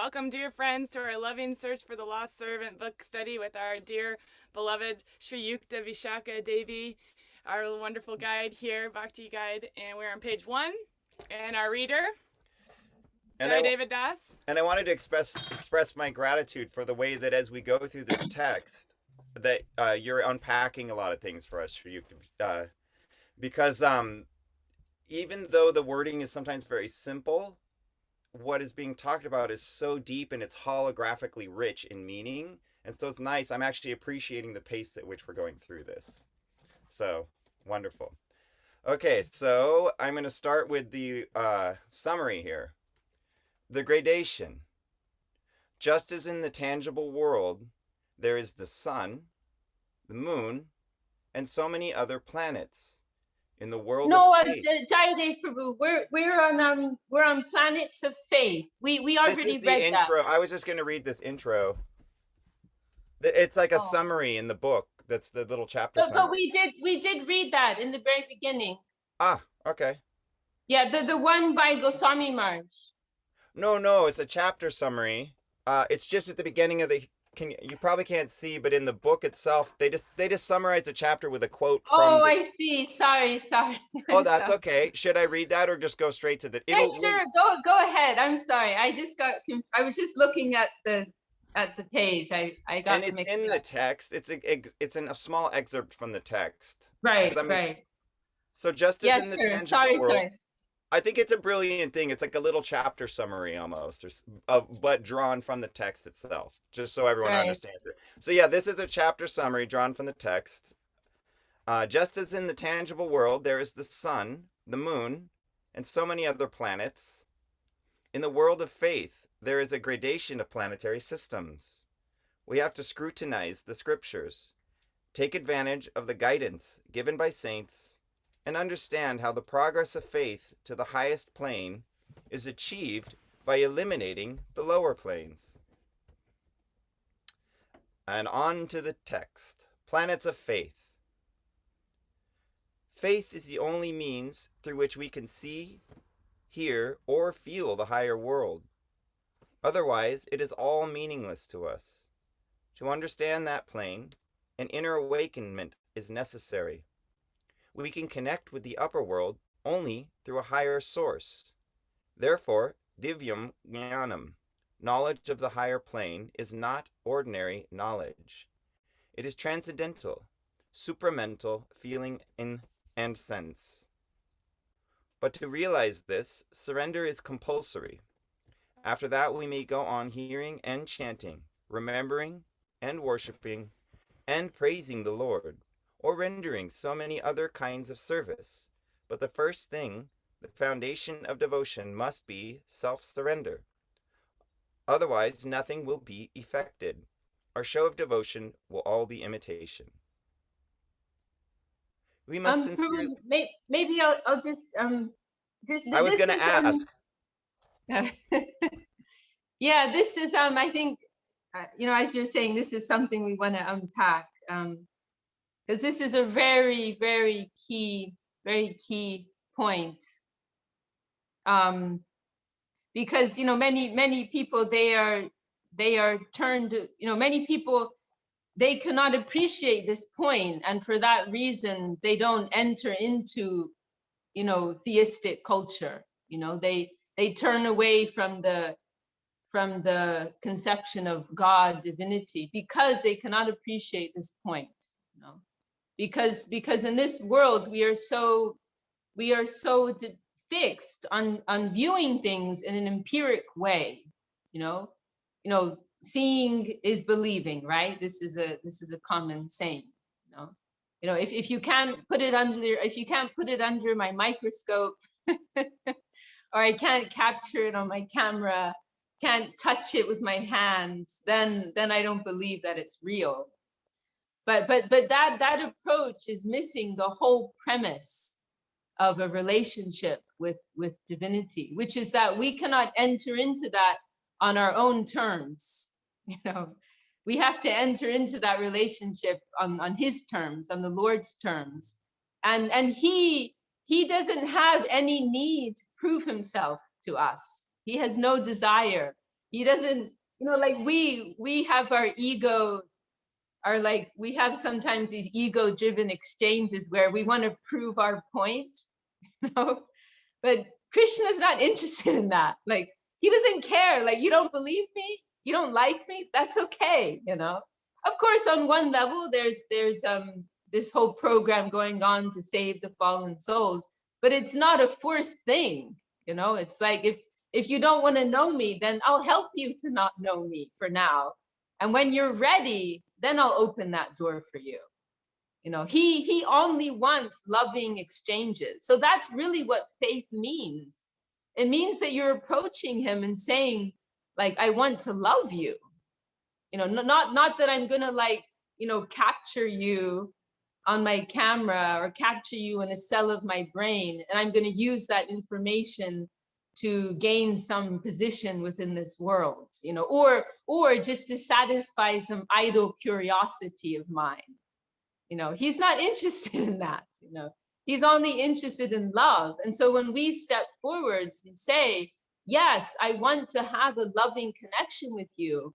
Welcome, dear friends, to our loving search for the lost servant book study with our dear beloved Sri Yukta Vishaka Devi, our wonderful guide here, Bhakti guide, and we're on page 1. And our reader, Jai David Das. And I wanted to express my gratitude for the way that as we go through this text, that you're unpacking a lot of things for us, Sri Yukta, because even though the wording is sometimes very simple, what is being talked about is so deep and it's holographically rich in meaning. And so it's nice. I'm actually appreciating the pace at which we're going through this. So wonderful. Okay, so I'm going to start with the summary here. The gradation. Just as in the tangible world, there is the sun, the moon, and so many other planets. In the world of faith. Jayadeva Prabhu, we're on planets of faith. We already read that. I was just going to read this intro. It's like a summary in the book. That's the little chapter. But we did read that in the very beginning. Ah, okay. Yeah, the one by Goswami Maharaj. No, it's a chapter summary. It's just at the beginning of the. You probably can't see, but in the book itself, they just summarize a chapter with a quote from. Oh, I see. Sorry. Oh, that's okay. Should I read that or just go straight to the? Sure. Go ahead. I'm sorry. I was just looking at the page. I got and it's in the text. It's in a small excerpt from the text. Right. Right. So just as in the tangible world. Sorry. I think it's a brilliant thing. It's like a little chapter summary almost, but drawn from the text itself, just so everyone understands it. So yeah, this is a chapter summary drawn from the text. Just as in the tangible world, there is the sun, the moon, and so many other planets. In the world of faith, there is a gradation of planetary systems. We have to scrutinize the scriptures, take advantage of the guidance given by saints, and understand how the progress of faith to the highest plane is achieved by eliminating the lower planes. And on to the text. Planets of faith. Faith is the only means through which we can see, hear, or feel the higher world. Otherwise, it is all meaningless to us. To understand that plane, an inner awakenment is necessary. We can connect with the upper world only through a higher source. Therefore, divyam jnanam, knowledge of the higher plane, is not ordinary knowledge. It is transcendental, supramental feeling and sense. But to realize this, surrender is compulsory. After that, we may go on hearing and chanting, remembering and worshiping and praising the Lord, or rendering so many other kinds of service. But the first thing, the foundation of devotion, must be self-surrender. Otherwise, nothing will be effected. Our show of devotion will all be imitation. We must sincerely... Maybe I'll just I was going to ask. Yeah, this is I think as you're saying, this is something we want to unpack. Because this is a very, very key point. Because many people they are turned. Many people they cannot appreciate this point, and for that reason they don't enter into theistic culture. They turn away from the conception of God, divinity, because they cannot appreciate this point. Because in this world we are so fixed on viewing things in an empiric way. Seeing is believing, right? This is a common saying. If you can't put it under my microscope, or I can't capture it on my camera, can't touch it with my hands, then I don't believe that it's real. But that approach is missing the whole premise of a relationship with divinity, which is that we cannot enter into that on our own terms. We have to enter into that relationship on his terms, on the Lord's terms. And he doesn't have any need to prove himself to us. He has no desire He doesn't, like we have our ego, we have sometimes these ego-driven exchanges where we want to prove our point, but Krishna's not interested in that. Like, he doesn't care. Like, you don't believe me, you don't like me, that's okay. Of course, on one level, there's this whole program going on to save the fallen souls, but it's not a forced thing. It's like, if you don't want to know me, then I'll help you to not know me for now, and when you're ready, then I'll open that door for you. He only wants loving exchanges. So that's really what faith means. It means that you're approaching him and saying, like, I want to love you. Not that I'm gonna capture you on my camera or capture you in a cell of my brain, and I'm gonna use that information to gain some position within this world, or just to satisfy some idle curiosity of mine. He's not interested in that. He's only interested in love. And so when we step forwards and say, yes, I want to have a loving connection with you,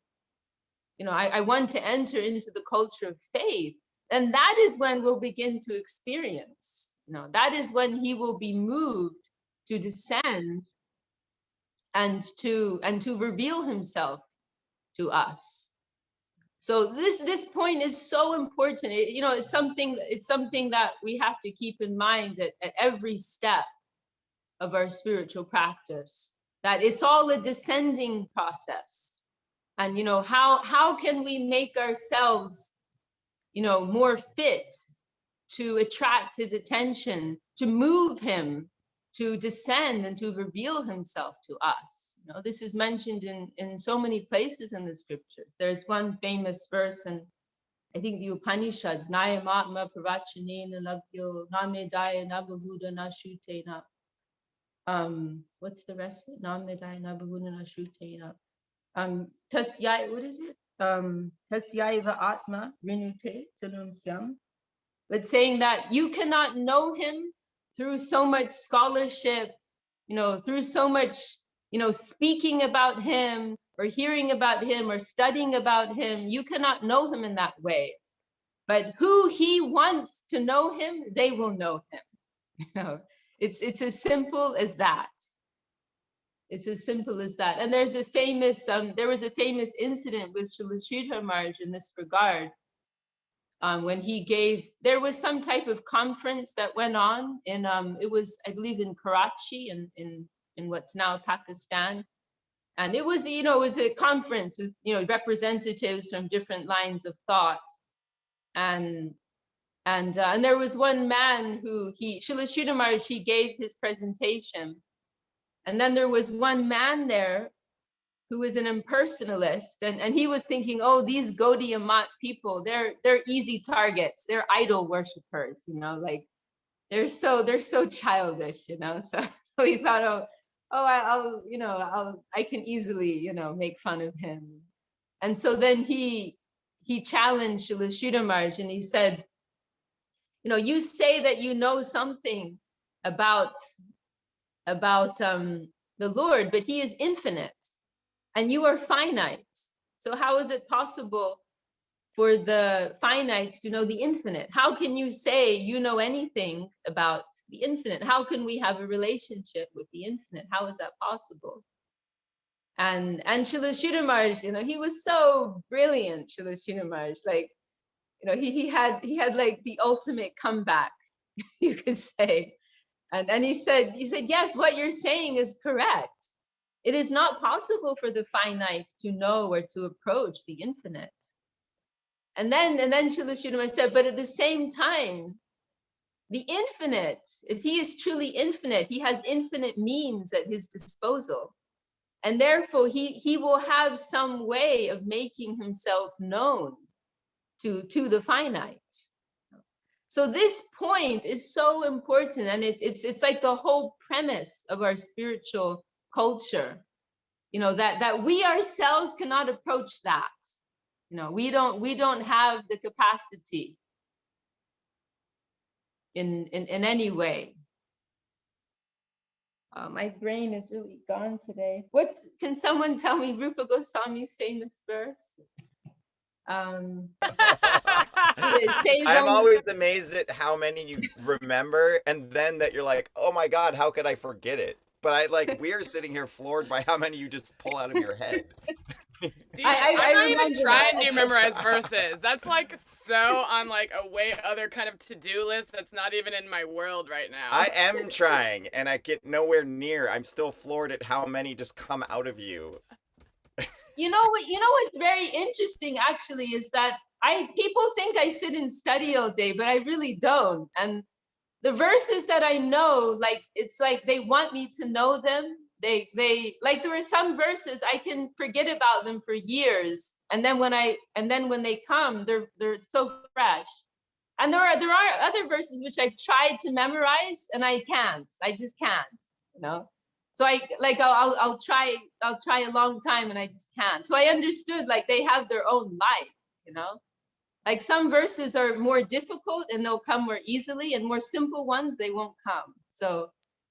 I want to enter into the culture of faith, and that is when we'll begin to experience, that is when he will be moved to descend and to reveal himself to us. So this point is so important. It's something that we have to keep in mind at every step of our spiritual practice, that it's all a descending process. And how can we make ourselves more fit to attract his attention, to move him to descend and to reveal himself to us? This is mentioned in so many places in the scriptures. There's one famous verse in, I think, the Upanishads, Nayam Atma Pravachanena Labhyo Namedaya Nabhahuda Nashutena. What's the rest of it? Namedaya Nabhahuda Nashutena. Tasyai, what is it? Tasyaiva Atma Rinute Tanumsyam. But saying that you cannot know him through so much scholarship, through so much speaking about him or hearing about him or studying about him. You cannot know him in that way. But who he wants to know him, they will know him. It's as simple as that. It's as simple as that. And there's there was a famous incident with Srila Sridhar Maharaj in this regard. When there was some type of conference that went on in, it was, I believe, in Karachi, in what's now Pakistan. And it was a conference with, representatives from different lines of thought. And there was one man who Srila Sridhar Maharaj, he gave his presentation. And then there was one man there who was an impersonalist, and he was thinking, oh, these Gaudiya Mat people, they're easy targets, they're idol worshippers, like they're so childish, so he thought, I can easily, make fun of him. And so then he challenged Srila Sridhar Maharaj, and he said, you say that you know something about the Lord, but he is infinite and you are finite. So how is it possible for the finite to know the infinite? How can you say you know anything about the infinite? How can we have a relationship with the infinite? How is that possible? And Srila Sridhar Maharaj, he was so brilliant, Srila Sridhar Maharaj, like, he had like the ultimate comeback, you could say. And he said, yes, what you're saying is correct. It is not possible for the finite to know or to approach the infinite. And then Srila Sridhar Maharaj said, but at the same time, the infinite, if he is truly infinite, he has infinite means at his disposal. And therefore, he will have some way of making himself known to the finite. So this point is so important, and it's like the whole premise of our spiritual culture, that we ourselves cannot approach that. We don't have the capacity in any way. My brain is really gone today. Can someone tell me Rupa Goswami's famous verse? I'm always amazed at how many you remember, and then that you're like, oh my God, how could I forget it? But we're sitting here floored by how many you just pull out of your head. Dude, I I'm not even remember trying that. to memorize verses. That's like so on like a way other kind of to-do list that's not even in my world right now. I am trying, and I get nowhere near. I'm still floored at how many just come out of you. You know what's very interesting actually is that people think I sit and study all day, but I really don't. And the verses that I know, like it's like they want me to know them. They like there are some verses I can forget about them for years, and then when they come, they're so fresh. And there are other verses which I've tried to memorize and I can't. I just can't, you know. So I'll try a long time and I just can't. So I understood like they have their own life, you know. Like some verses are more difficult and they'll come more easily, and more simple ones they won't come. So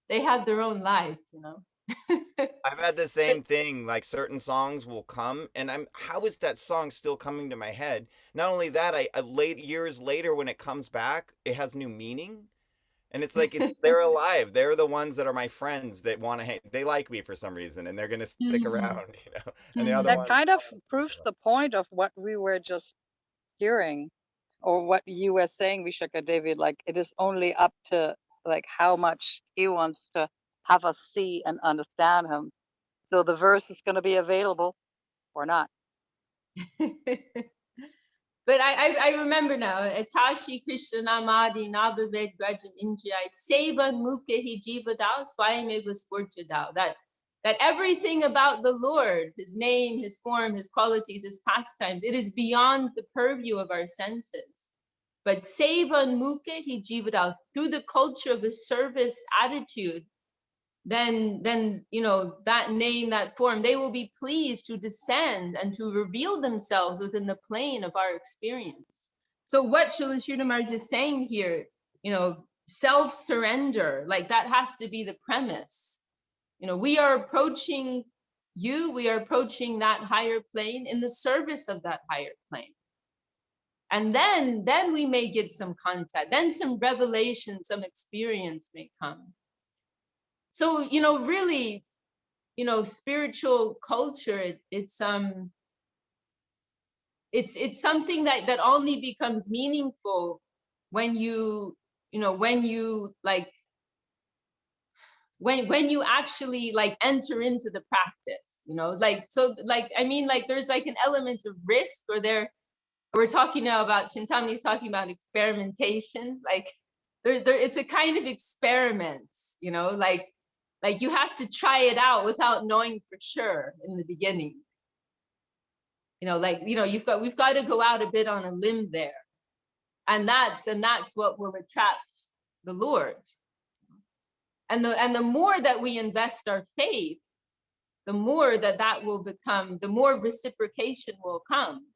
they have their own life, you know. I've had the same thing. Like certain songs will come, and how is that song still coming to my head? Not only that, years later when it comes back, it has new meaning, and it's like they're alive. They're the ones that are my friends that want to hang. They like me for some reason, and they're gonna stick around, you know. And the other That ones, kind of proves the point of what we were just hearing, or what you were saying, Vishaka David. Like it is only up to like how much he wants to have us see and understand him. So the verse is going to be available or not. But I remember now, Tashi Krishna Namadi Nabaved Grajam Indriyai Sevan Mukhe Hi Jiva Dao Swayame Vaspurja Dao. That everything about the Lord, his name, his form, his qualities, his pastimes, it is beyond the purview of our senses. But Sevan Mukhe Hi Jiva Dao, through the culture of a service attitude, then you know that name, that form, they will be pleased to descend and to reveal themselves within the plane of our experience. So what Srila Sridhar Maharaj is saying here, you know, self-surrender, like that has to be the premise. You know, we are approaching we are approaching that higher plane in the service of that higher plane. And then we may get some contact, then some revelation, some experience may come. So, you know, really, you know, spiritual culture, it's something that only becomes meaningful when you like when you actually like enter into the practice, you know, like, so like, I mean, like there's like an element of risk, or we're talking now about, Chintamani's talking about experimentation, like there it's a kind of experiment, you know, like you have to try it out without knowing for sure in the beginning. You know, like, you know, we've got to go out a bit on a limb there. And that's what will attract the Lord. And the more that we invest our faith, the more that will become, the more reciprocation will come.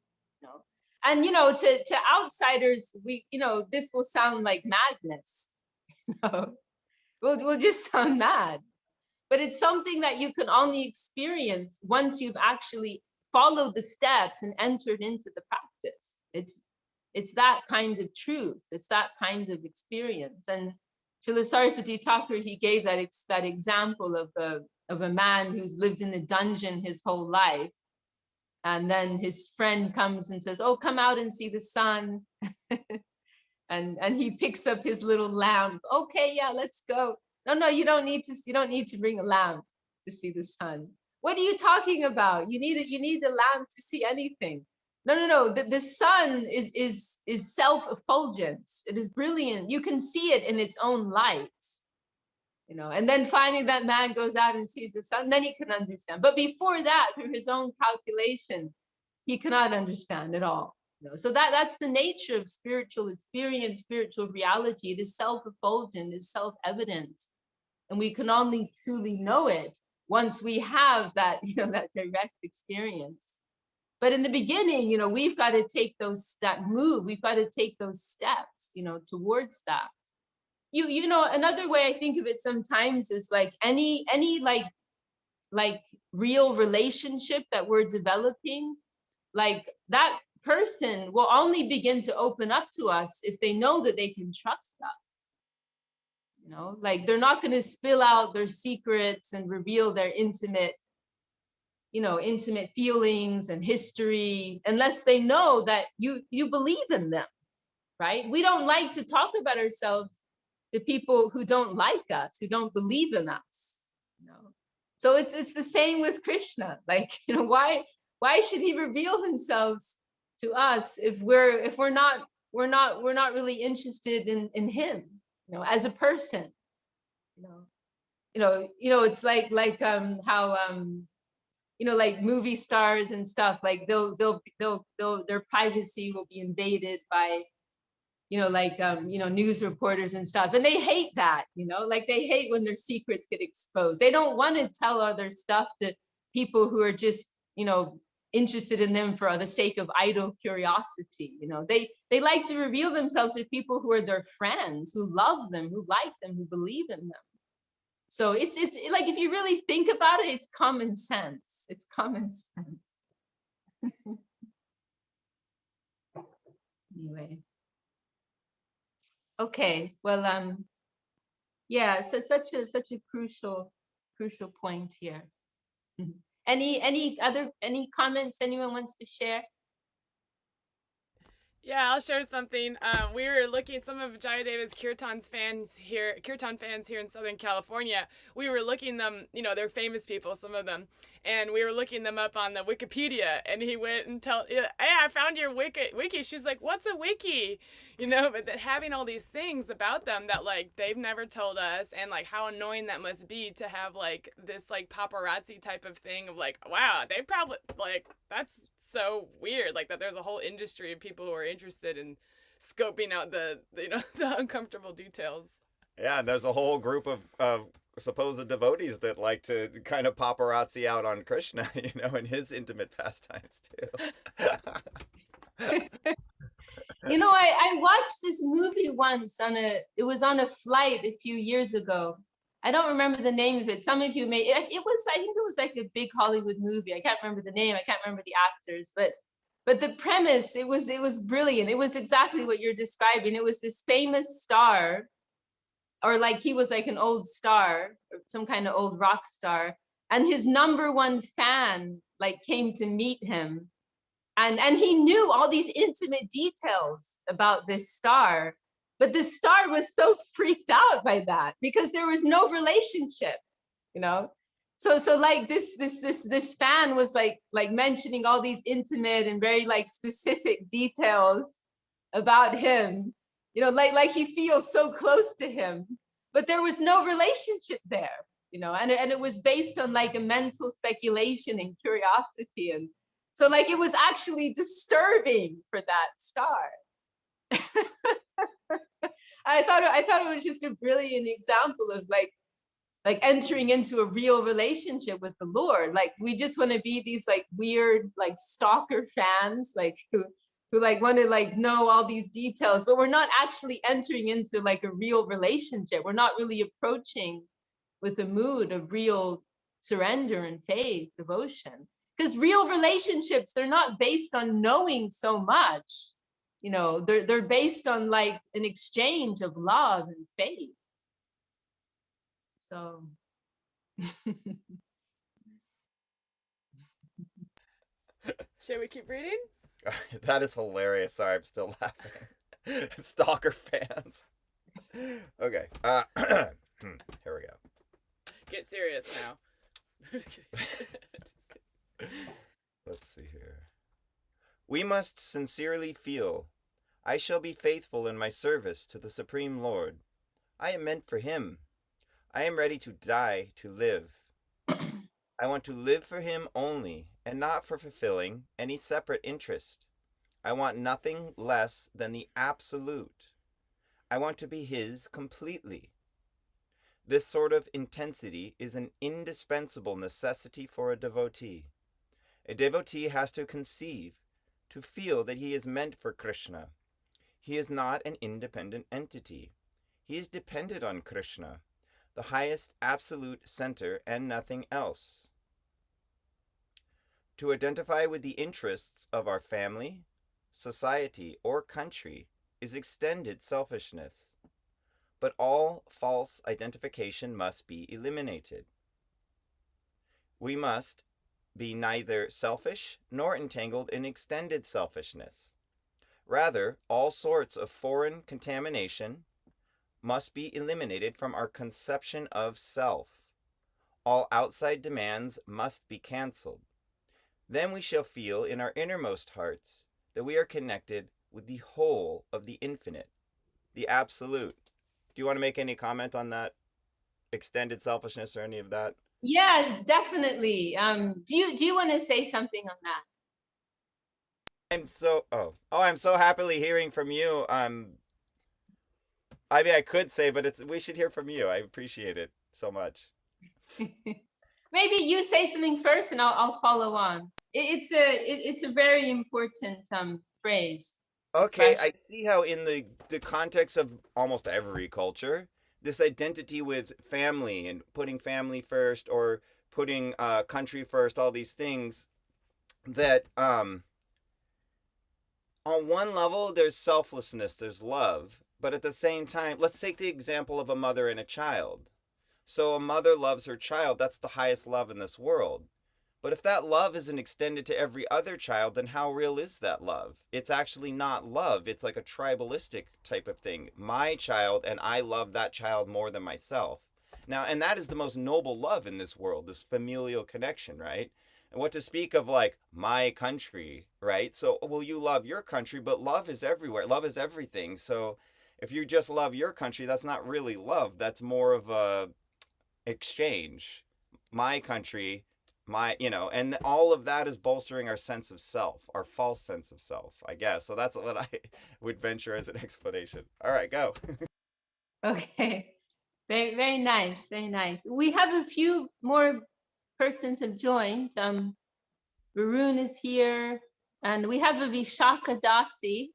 You know? And you know, to outsiders, you know, this will sound like madness. You know? We'll just sound mad. But it's something that you can only experience once you've actually followed the steps and entered into the practice. It's that kind of truth. It's that kind of experience. And Srila Saraswati Thakur, he gave that example of a man who's lived in a dungeon his whole life. And then his friend comes and says, oh, come out and see the sun. and he picks up his little lamp. Okay, yeah, let's go. No, you don't need to bring a lamp to see the sun. What are you talking about? You need a lamp to see anything. No. The sun is self-effulgent. It is brilliant. You can see it in its own light. You know, and then finally that man goes out and sees the sun, then he can understand. But before that, through his own calculation, he cannot understand at all. You know? So that's the nature of spiritual experience, spiritual reality. It is self-effulgent, it is self-evident. And we can only truly know it once we have that, you know, that direct experience. But in the beginning, you know, we've got to take that move, we've got to take those steps, you know, towards that. you know, another way I think of it sometimes is like any like real relationship that we're developing, like that person will only begin to open up to us if they know that they can trust us. You know, like they're not going to spill out their secrets and reveal their intimate, you know, intimate feelings and history unless they know that you believe in them, right? We don't like to talk about ourselves to people who don't like us, who don't believe in us, you know. So it's the same with Krishna. Like, you know, why should he reveal himself to us if we're not really interested in him, you know, as a person, you know. It's like how you know, like movie stars and stuff, like they'll their privacy will be invaded by, you know, like you know, news reporters and stuff, and they hate that, you know, like they hate when their secrets get exposed. They don't want to tell other stuff to people who are just, you know, interested in them for the sake of idle curiosity. You know, they like to reveal themselves to people who are their friends, who love them, who like them, who believe in them. So it's like, if you really think about it, it's common sense. It's common sense. Anyway. Okay, well, yeah, so such a crucial point here. Mhm. Any comments anyone wants to share? Yeah, I'll share something. We were looking, some of Jayadeva's Kirtan fans here in Southern California. We were looking them, you know, they're famous people, some of them, and we were looking them up on the Wikipedia. And he went and hey, I found your wiki. She's like, what's a wiki? You know, but having all these things about them that like they've never told us, and like how annoying that must be to have like this like paparazzi type of thing of like, wow, they probably like that's so weird, like that there's a whole industry of people who are interested in scoping out the you know the uncomfortable details. Yeah, and there's a whole group of supposed devotees that like to kind of paparazzi out on Krishna, you know, and his intimate pastimes too. You know, I watched this movie once it was on a flight a few years ago. I don't remember the name of it. Some of you may, I think it was like a big Hollywood movie. I can't remember the name. I can't remember the actors, but the premise, it was brilliant. It was exactly what you're describing. It was this famous star, or like he was like an old star, or some kind of old rock star, and his number one fan like came to meet him, and he knew all these intimate details about this star, but the star was so freaked out by that because there was no relationship, you know. So like this fan was like mentioning all these intimate and very like specific details about him, you know, like he feels so close to him, but there was no relationship there, you know, and it was based on like a mental speculation and curiosity, and so like it was actually disturbing for that star. I thought it was just a brilliant example of like entering into a real relationship with the Lord. Like we just want to be these like weird like stalker fans, like who like want to like know all these details, but we're not actually entering into like a real relationship. We're not really approaching with a mood of real surrender and faith, devotion. Because real relationships, they're not based on knowing so much. You know, they're based on like an exchange of love and faith. So Should we keep reading? That is hilarious. Sorry, I'm still laughing. Stalker fans. Okay. Here we go. Get serious now. Let's see here. We must sincerely feel, I shall be faithful in my service to the Supreme Lord. I am meant for him. I am ready to die to live. I want to live for him only, and not for fulfilling any separate interest. I want nothing less than the absolute. I want to be his completely. This sort of intensity is an indispensable necessity for a devotee. A devotee has to conceive, to feel that he is meant for Krishna. He is not an independent entity. He is dependent on Krishna, the highest absolute center, and nothing else. To identify with the interests of our family, society, or country is extended selfishness. But all false identification must be eliminated. We must be neither selfish nor entangled in extended selfishness. Rather, all sorts of foreign contamination must be eliminated from our conception of self. All outside demands must be cancelled. Then we shall feel in our innermost hearts that we are connected with the whole of the infinite, the absolute. Do you want to make any comment on that? Extended selfishness or any of that? Yeah, definitely. Do you want to say something on that? I'm so happily hearing from you. I mean, I could say, but we should hear from you. I appreciate it so much. Maybe you say something first, and I'll follow on. It's a very important phrase. Okay, expression. I see how in the context of almost every culture, this identity with family and putting family first or putting country first, all these things that on one level there's selflessness, there's love, but at the same time, let's take the example of a mother and a child. So a mother loves her child, that's the highest love in this world. But if that love isn't extended to every other child, then how real is that love? It's actually not love. It's like a tribalistic type of thing. My child, and I love that child more than myself. Now, and that is the most noble love in this world, this familial connection, right? And what to speak of like my country, right? So, well, you love your country, but love is everywhere. Love is everything. So if you just love your country, that's not really love. That's more of a exchange. My country, and all of that is bolstering our sense of self, our false sense of self, I guess. So that's what I would venture as an explanation. All right, go. Okay, very very nice, very nice. We have a few more persons have joined. Varun is here, and we have a Vishaka Dasi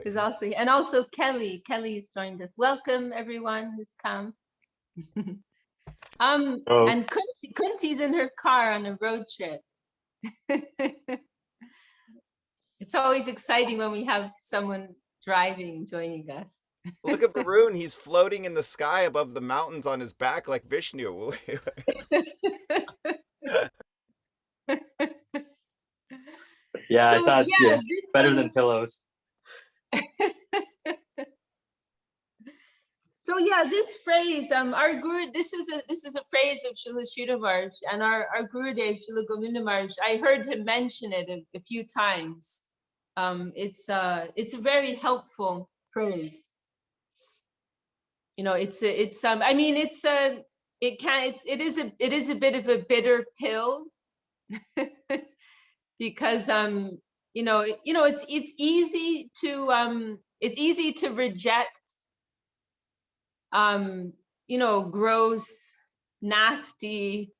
who's also here, and also Kelly. Kelly's joined us. Welcome everyone who's come. Oh, And Kunti's in her car on a road trip. It's always exciting when we have someone driving joining us. Look at Varun. He's floating in the sky above the mountains on his back like Vishnu. yeah, I So, thought, yeah, yeah, better than pillows. So yeah, this phrase, our guru, this is a phrase of Srila Sridhar Maharaj, and our Gurudev Srila Govinda Maharaj. I heard him mention it a few times. It's a very helpful phrase. You know, it is a bit of a bitter pill because it's easy to reject gross, nasty,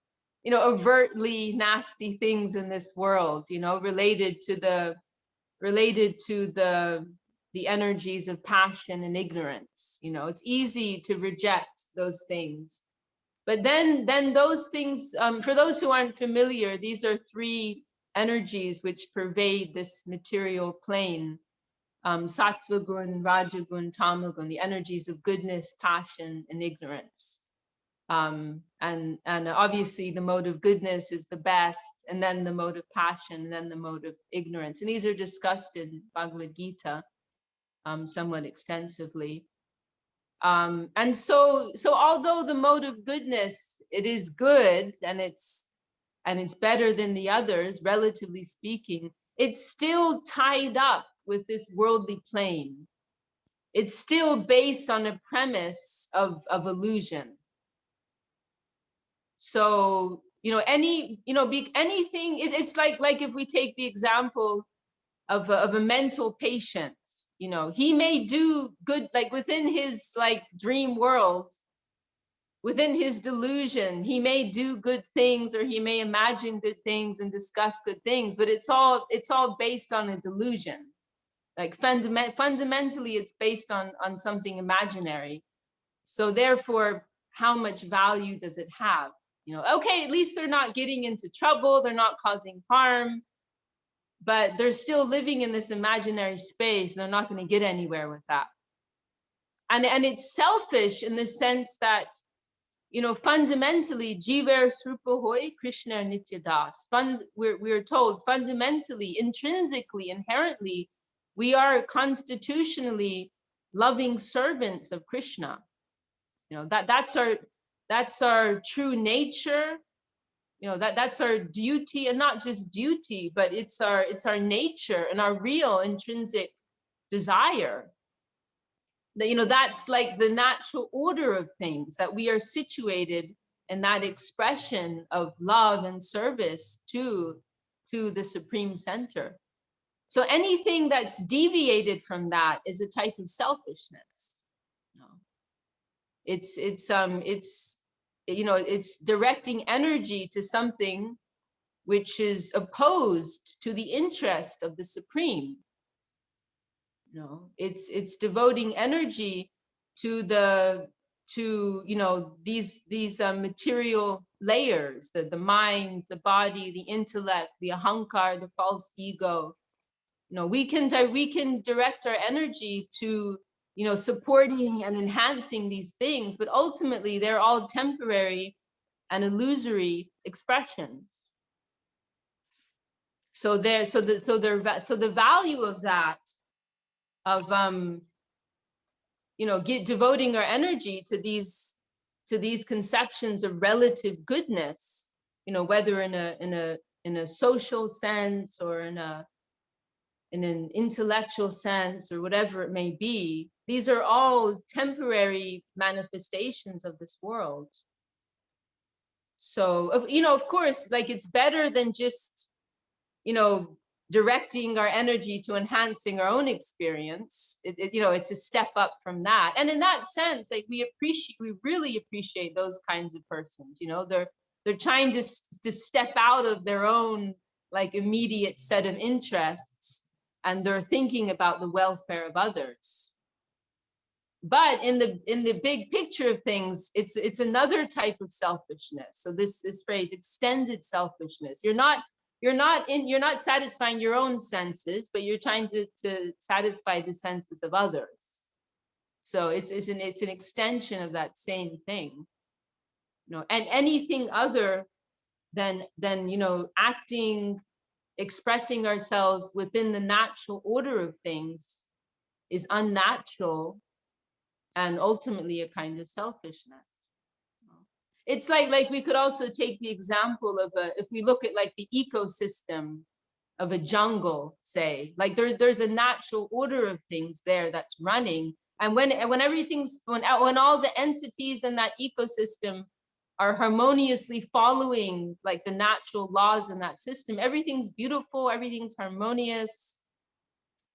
overtly nasty things in this world, related to the energies of passion and ignorance. It's easy to reject those things. But then those things, for those who aren't familiar, these are three energies which pervade this material plane. Sattva gun, Rajagun, Tamagun, the energies of goodness, passion, and ignorance. And obviously the mode of goodness is the best, and then the mode of passion, and then the mode of ignorance. And these are discussed in Bhagavad Gita somewhat extensively. And so although the mode of goodness, it is good, and it's better than the others, relatively speaking, it's still tied up with this worldly plane. It's still based on a premise of illusion. So, anything, it's like if we take the example of a mental patient, he may do good, like within his dream world, within his delusion, he may do good things, or he may imagine good things and discuss good things, but it's all based on a delusion. Like fundamentally, it's based on something imaginary. So therefore, how much value does it have? Okay, at least they're not getting into trouble, they're not causing harm, but they're still living in this imaginary space. They're not going to get anywhere with that. And it's selfish in the sense that, fundamentally, Jiver Srupa Hoy Krishna Nityadas. We're told fundamentally, intrinsically, inherently, we are constitutionally loving servants of Krishna. That's our true nature. That's our duty, and not just duty, but it's our nature and our real intrinsic desire. That's like the natural order of things, that we are situated in that expression of love and service to the Supreme Center. So anything that's deviated from that is a type of selfishness. It's directing energy to something which is opposed to the interest of the Supreme. It's devoting energy to these material layers, the mind, the body, the intellect, the ahankar, the false ego. We can direct our energy to supporting and enhancing these things, but ultimately they're all temporary and illusory expressions. So the value of that, of devoting our energy to these conceptions of relative goodness, whether in a social sense or in an intellectual sense or whatever it may be, these are all temporary manifestations of this world. So of course, like, it's better than just directing our energy to enhancing our own experience. It's a step up from that. And in that sense, like, we really appreciate those kinds of persons. They're trying to step out of their own like immediate set of interests, and they're thinking about the welfare of others. But in the big picture of things, it's another type of selfishness. So this phrase, extended selfishness. You're not satisfying your own senses, but you're trying to satisfy the senses of others. So it's an extension of that same thing. And anything other than acting, expressing ourselves within the natural order of things is unnatural and ultimately a kind of selfishness. It's like we could also take the example of if we look at like the ecosystem of a jungle, say, like there's a natural order of things there that's running, and when all the entities in that ecosystem are harmoniously following like the natural laws in that system, everything's beautiful, everything's harmonious.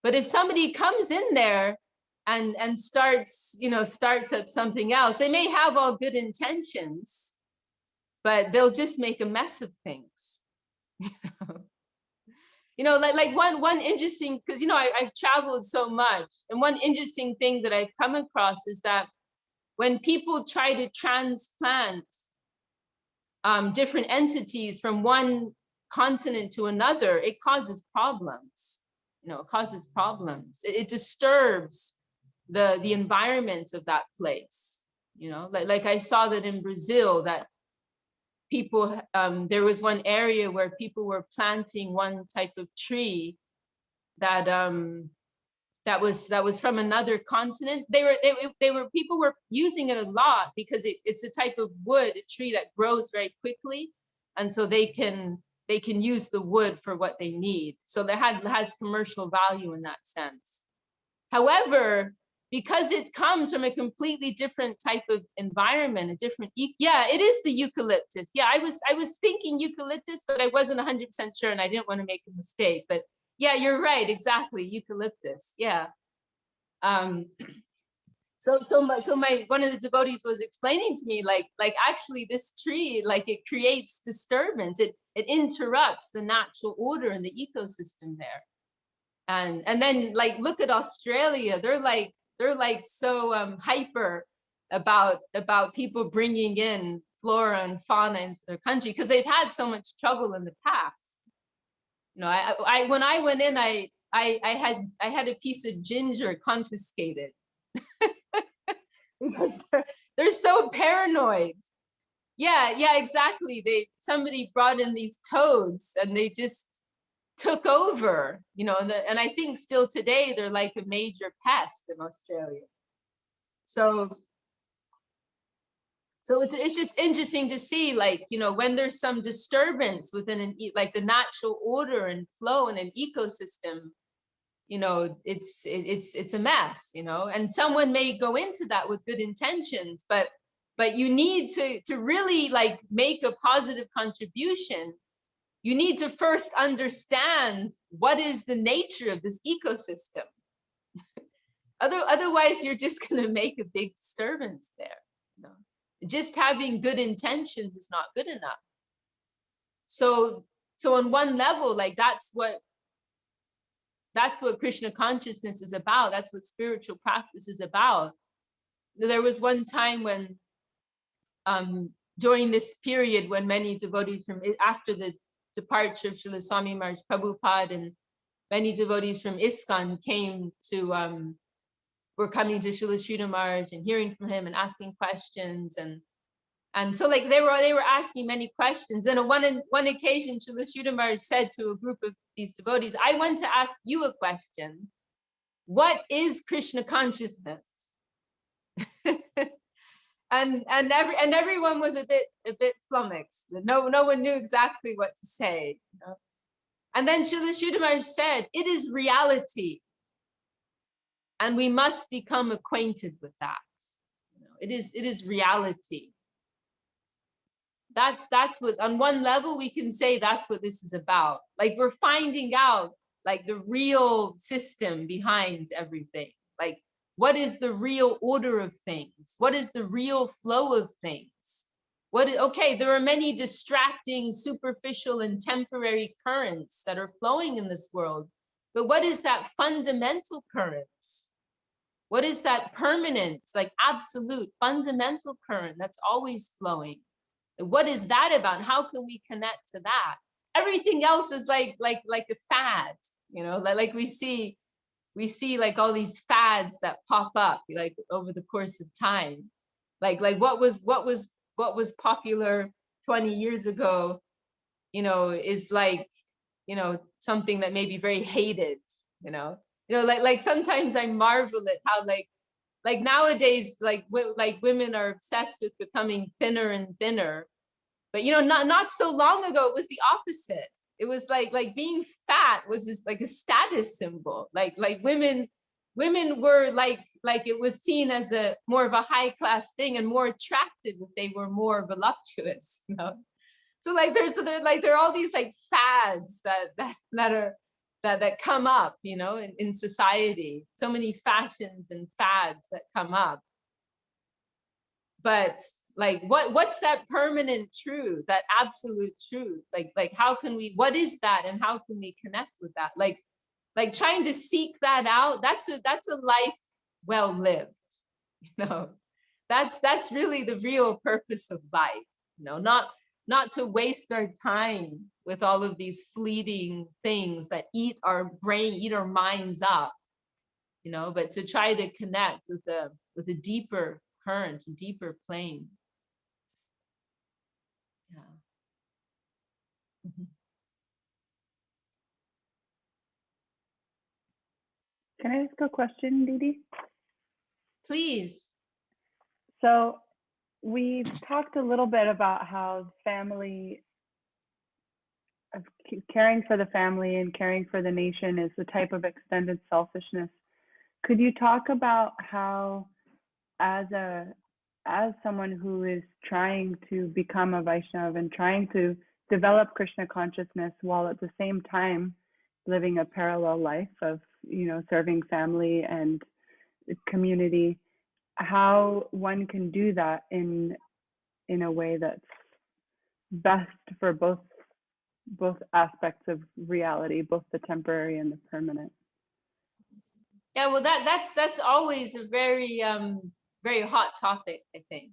But if somebody comes in there and starts up something else, they may have all good intentions, but they'll just make a mess of things. Like one interesting, because I've traveled so much, and one interesting thing that I've come across is that when people try to transplant different entities from one continent to another, it causes problems. It disturbs the environment of that place. Like I saw that in Brazil, that people, there was one area where people were planting one type of tree that was from another continent. People were using it a lot because it's a type of wood, a tree that grows very quickly, and so they can use the wood for what they need. So it has commercial value in that sense. However, because it comes from a completely different type of environment, it is the eucalyptus. Yeah, I was thinking eucalyptus, but I wasn't 100% sure, and I didn't want to make a mistake. But yeah, you're right, exactly, eucalyptus. Yeah. So my one of the devotees was explaining to me, like actually this tree, like, it creates disturbance. It interrupts the natural order in the ecosystem there. And then like look at Australia, they're like so hyper about people bringing in flora and fauna into their country because they've had so much trouble in the past. You know, I when I went in, I had a piece of ginger confiscated because they're so paranoid. Yeah, exactly. Somebody brought in these toads and they just took over, you know, and I think still today they're like a major pest in Australia. So it's just interesting to see, like, you know, when there's some disturbance within like the natural order and flow in an ecosystem, you know, it's a mess, you know, and someone may go into that with good intentions, but you need to really like make a positive contribution. You need to first understand what is the nature of this ecosystem. Otherwise, you're just going to make a big disturbance there. You know? Just having good intentions is not good enough. So on one level, like that's what Krishna consciousness is about. That's what spiritual practice is about. There was one time when, during this period, when many devotees from after the departure of Srila Swami Maharaj Prabhupada, and many devotees from ISKCON came to were coming to Srila Sridhar Maharaj and hearing from him and asking questions, and so like they were asking many questions. Then on one occasion, Srila Sridhar Maharaj said to a group of these devotees, "I want to ask you a question. What is Krishna consciousness?" and everyone was a bit flummoxed. No one knew exactly what to say. You know? And then Srila Sridhar Maharaj said, "It is reality, and we must become acquainted with that. You know, it is reality." That's what, on one level, we can say that's what this is about. Like we're finding out like the real system behind everything. Like what is the real order of things? What is the real flow of things? Okay, there are many distracting, superficial, and temporary currents that are flowing in this world. But what is that fundamental current? What is that permanent, like absolute fundamental current that's always flowing? What is that about? And how can we connect to that? Everything else is like a fad, you know, like we see like all these fads that pop up like over the course of time. Like what was popular 20 years ago, you know, is like, you know, something that may be very hated, you know, like sometimes I marvel at how like nowadays, like women are obsessed with becoming thinner and thinner. But you know, not so long ago, it was the opposite. It was like being fat was just like a status symbol. Like women were like it was seen as a more of a high class thing and more attractive if they were more voluptuous. You know, so like there are all these like fads that come up, you know, in society. So many fashions and fads that come up. But like what's that permanent truth, that absolute truth? Like how can we, what is that, and how can we connect with that? Like trying to seek that out, that's a life well lived, you know. That's really the real purpose of life, you know, not to waste our time with all of these fleeting things that eat our brain, eat our minds up, you know, but to try to connect with a deeper current, a deeper plane. Yeah. Mhm. Can I ask a question, Didi? Please. So we talked a little bit about how family, caring for the family and caring for the nation is a type of extended selfishness. Could you talk about how, as someone who is trying to become a Vaishnava and trying to develop Krishna consciousness while at the same time living a parallel life of, you know, serving family and community, how one can do that in a way that's best for both aspects of reality, both the temporary and the permanent? Yeah, well, that's always a very very hot topic, I think.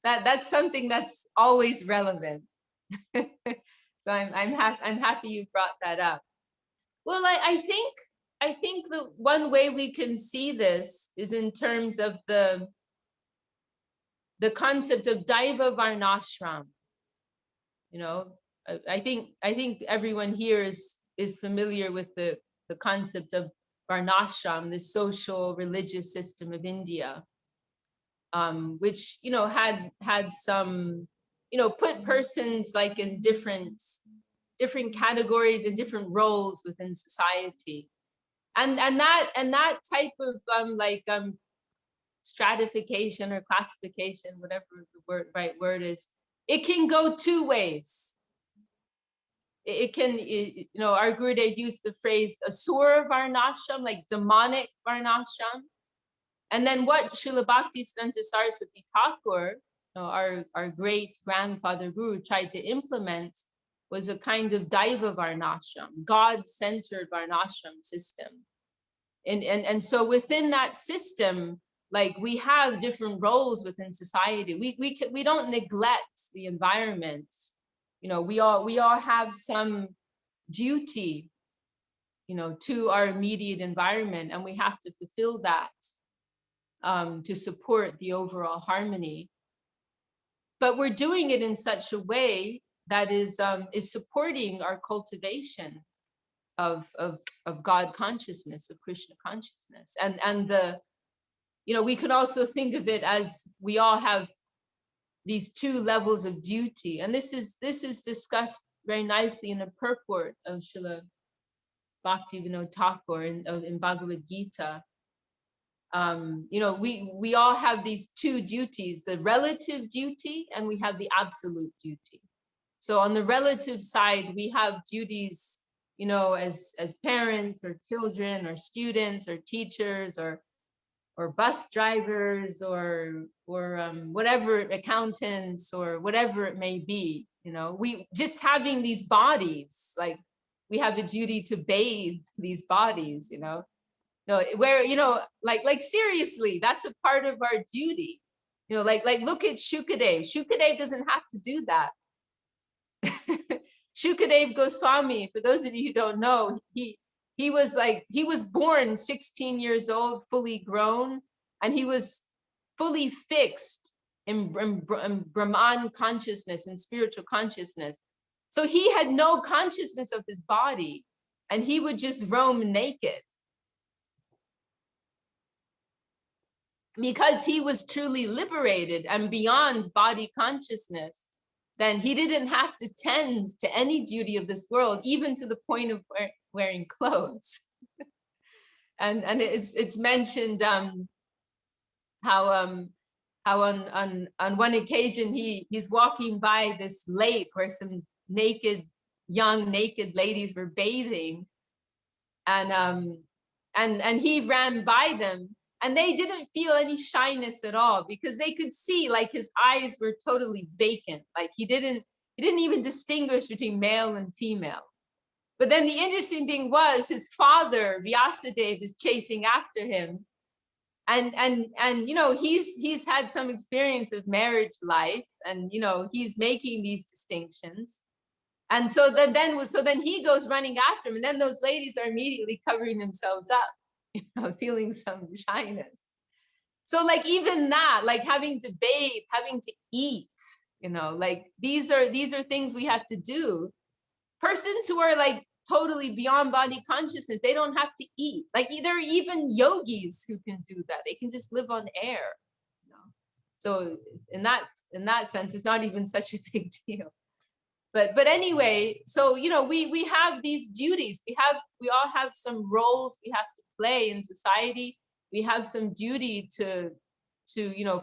That's something that's always relevant. So I'm happy you brought that up. Well, I think the one way we can see this is in terms of the concept of Daiva Varnashram. You know, I think everyone here is familiar with the concept of Varnashram, the social religious system of India, which had some, put persons like in different categories and different roles within society, and that type of stratification or classification, whatever the right word is, it can go two ways. It can, our Gurudev used the phrase asura varnashram, like demonic varnashram. And then what Srila Bhaktisiddhanta Saraswati Thakur, our great grandfather guru, tried to implement was a kind of Daiva varnashram, God-centered varnashram system. And so within that system, like we have different roles within society. We don't neglect the environment. We all have some duty, to our immediate environment, and we have to fulfill that to support the overall harmony. But we're doing it in such a way that is supporting our cultivation of God consciousness, of Krishna consciousness, and the, we could also think of it as we all have these two levels of duty, and this is discussed very nicely in a purport of Srila Bhaktivinoda Thakur in Bhagavad Gita. We all have these two duties, the relative duty and we have the absolute duty. So on the relative side, we have duties, as parents or children or students or teachers or bus drivers or whatever, accountants or whatever it may be. We just having these bodies, like we have a duty to bathe these bodies, No, where, like seriously, that's a part of our duty. Like look at Shukadev. Shukadev doesn't have to do that. Shukadev Goswami, for those of you who don't know, he was born 16 years old, fully grown, and he was fully fixed in Brahman consciousness and spiritual consciousness. So he had no consciousness of his body, and he would just roam naked. Because he was truly liberated and beyond body consciousness, then he didn't have to tend to any duty of this world, even to the point of wearing clothes. and it's mentioned how on one occasion he's walking by this lake where some young naked ladies were bathing, and he ran by them. And they didn't feel any shyness at all, because they could see like his eyes were totally vacant. Like he didn't even distinguish between male and female. But then the interesting thing was his father, Vyasadeva, is chasing after him. And he's had some experience of marriage life, and he's making these distinctions. And so then he goes running after him, and then those ladies are immediately covering themselves up, feeling some shyness. So like even that, like having to bathe, having to eat, like these are things we have to do. Persons who are like totally beyond body consciousness, they don't have to eat. Like there are even yogis who can do that. They can just live on air. So in that sense, it's not even such a big deal. But anyway, so we have these duties. We all have some roles we have to play in society. We have some duty to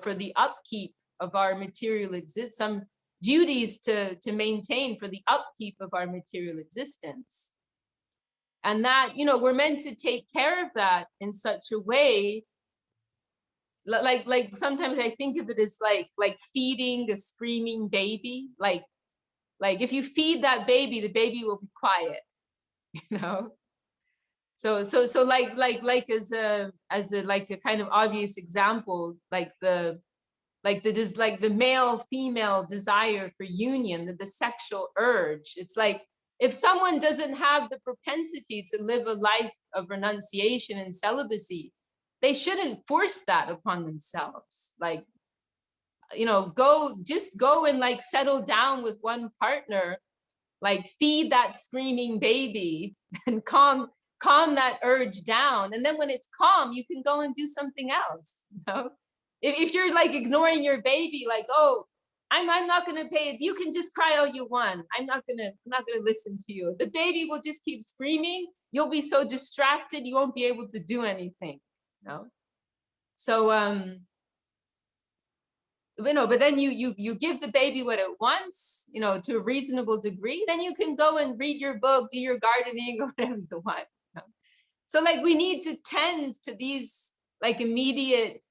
for the upkeep of our material existence, some duties to maintain for the upkeep of our material existence. And that, we're meant to take care of that in such a way, like sometimes I think of it as like feeding a screaming baby. Like if you feed that baby, the baby will be quiet, So like as a like a kind of obvious example, like the male female desire for union, the sexual urge. It's like if someone doesn't have the propensity to live a life of renunciation and celibacy, they shouldn't force that upon themselves. Like, you know, go and like settle down with one partner, like feed that screaming baby and calm that urge down. And then when it's calm, you can go and do something else. You know, if you're like ignoring your baby, like, oh, I'm not gonna pay it. You can just cry all you want. I'm not gonna listen to you. The baby will just keep screaming. You'll be so distracted, you won't be able to do anything. You know? So you know, but then you give the baby what it wants, you know, to a reasonable degree, then you can go and read your book, do your gardening or whatever you want. You know? So like we need to tend to these like immediate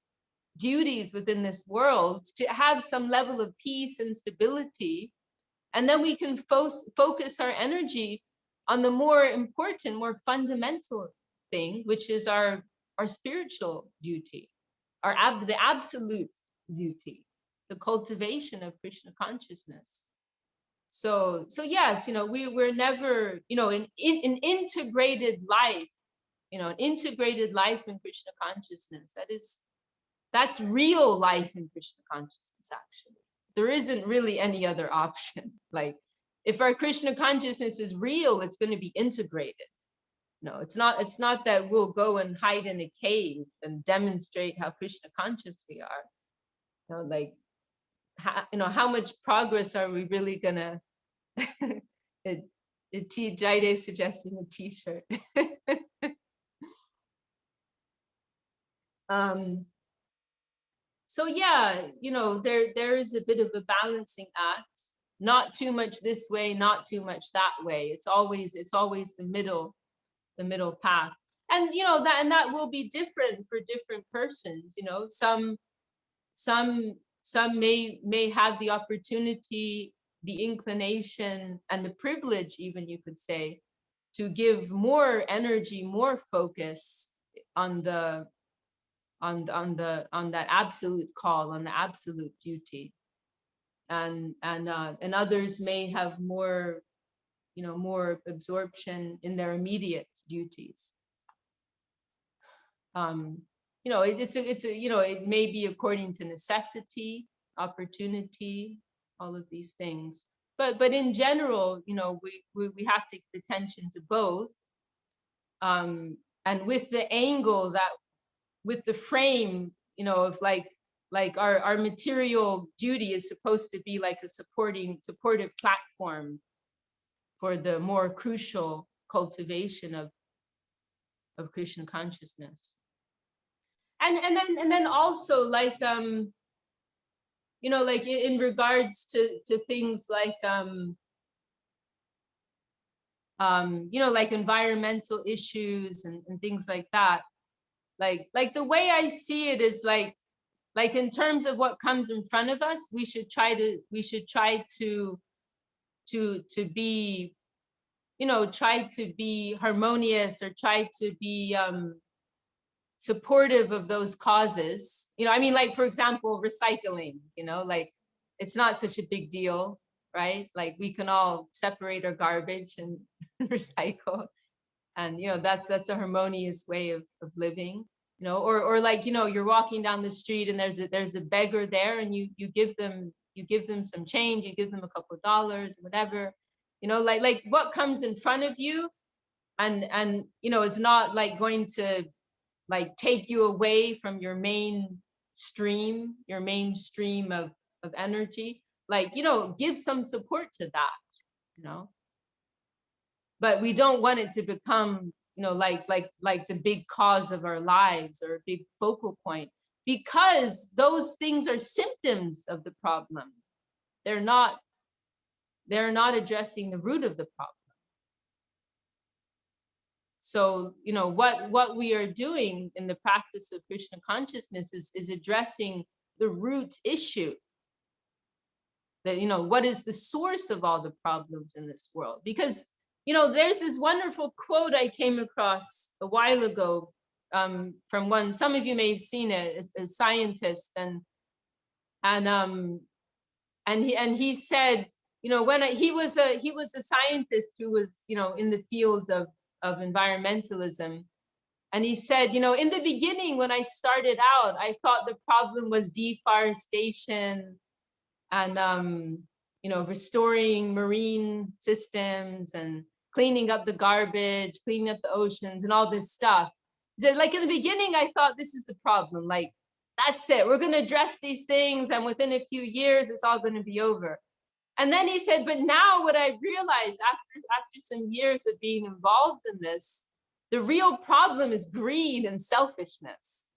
duties within this world to have some level of peace and stability. And then we can focus our energy on the more important, more fundamental thing, which is our spiritual duty, the absolute duty, the cultivation of Krishna consciousness. So yes, you know, we're never, you know, in integrated life, you know, an integrated life in Krishna consciousness. That's real life in Krishna consciousness, actually. There isn't really any other option. Like, if our Krishna consciousness is real, it's going to be integrated. No, it's not that we'll go and hide in a cave and demonstrate how Krishna conscious we are. You know, like, how much progress are we really gonna? Jide suggesting a T-shirt. So yeah, you know, there is a bit of a balancing act. Not too much this way, not too much that way. It's always the middle path. And you know that will be different for different persons. You know, some may have the opportunity, the inclination, and the privilege, even you could say, to give more energy, more focus on that absolute call, on the absolute duty, and others may have more, you know, more absorption in their immediate duties. You know, it's a you know, it may be according to necessity, opportunity, all of these things. But in general, you know, we have to give attention to both, and with the angle that, with the frame, you know, of like our material duty is supposed to be like a supportive platform for the more crucial cultivation of Krishna consciousness. And then also like you know, like in regards to things like you know, like environmental issues and things like that. Like the way I see it is like in terms of what comes in front of us, we should try to be, you know, try to be harmonious, or try to be supportive of those causes. You know, I mean, like, for example, recycling, you know, like, it's not such a big deal, right? Like, we can all separate our garbage and recycle. And, you know, that's a harmonious way of living, you know, or like, you know, you're walking down the street and there's a beggar there, and you give them some change, you give them a couple of dollars, whatever, you know, like what comes in front of you, and you know, it's not like going to like take you away from your mainstream of energy. Like, you know, give some support to that, you know. But we don't want it to become, you know, like the big cause of our lives, or a big focal point, because those things are symptoms of the problem. They're not addressing the root of the problem. So, you know, what we are doing in the practice of Krishna consciousness is addressing the root issue. That, you know, what is the source of all the problems in this world? Because there's this wonderful quote I came across a while ago from one, some of you may have seen it, a scientist, and he said, when he was a scientist who was, in the field of environmentalism. And he said, in the beginning, when I started out, I thought the problem was deforestation and, restoring marine systems and cleaning up the garbage, cleaning up the oceans and all this stuff. He said, like in the beginning, I thought this is the problem. Like, that's it. We're going to address these things. And within a few years, it's all going to be over. And then he said, but now what I realized after some years of being involved in this, the real problem is greed and selfishness.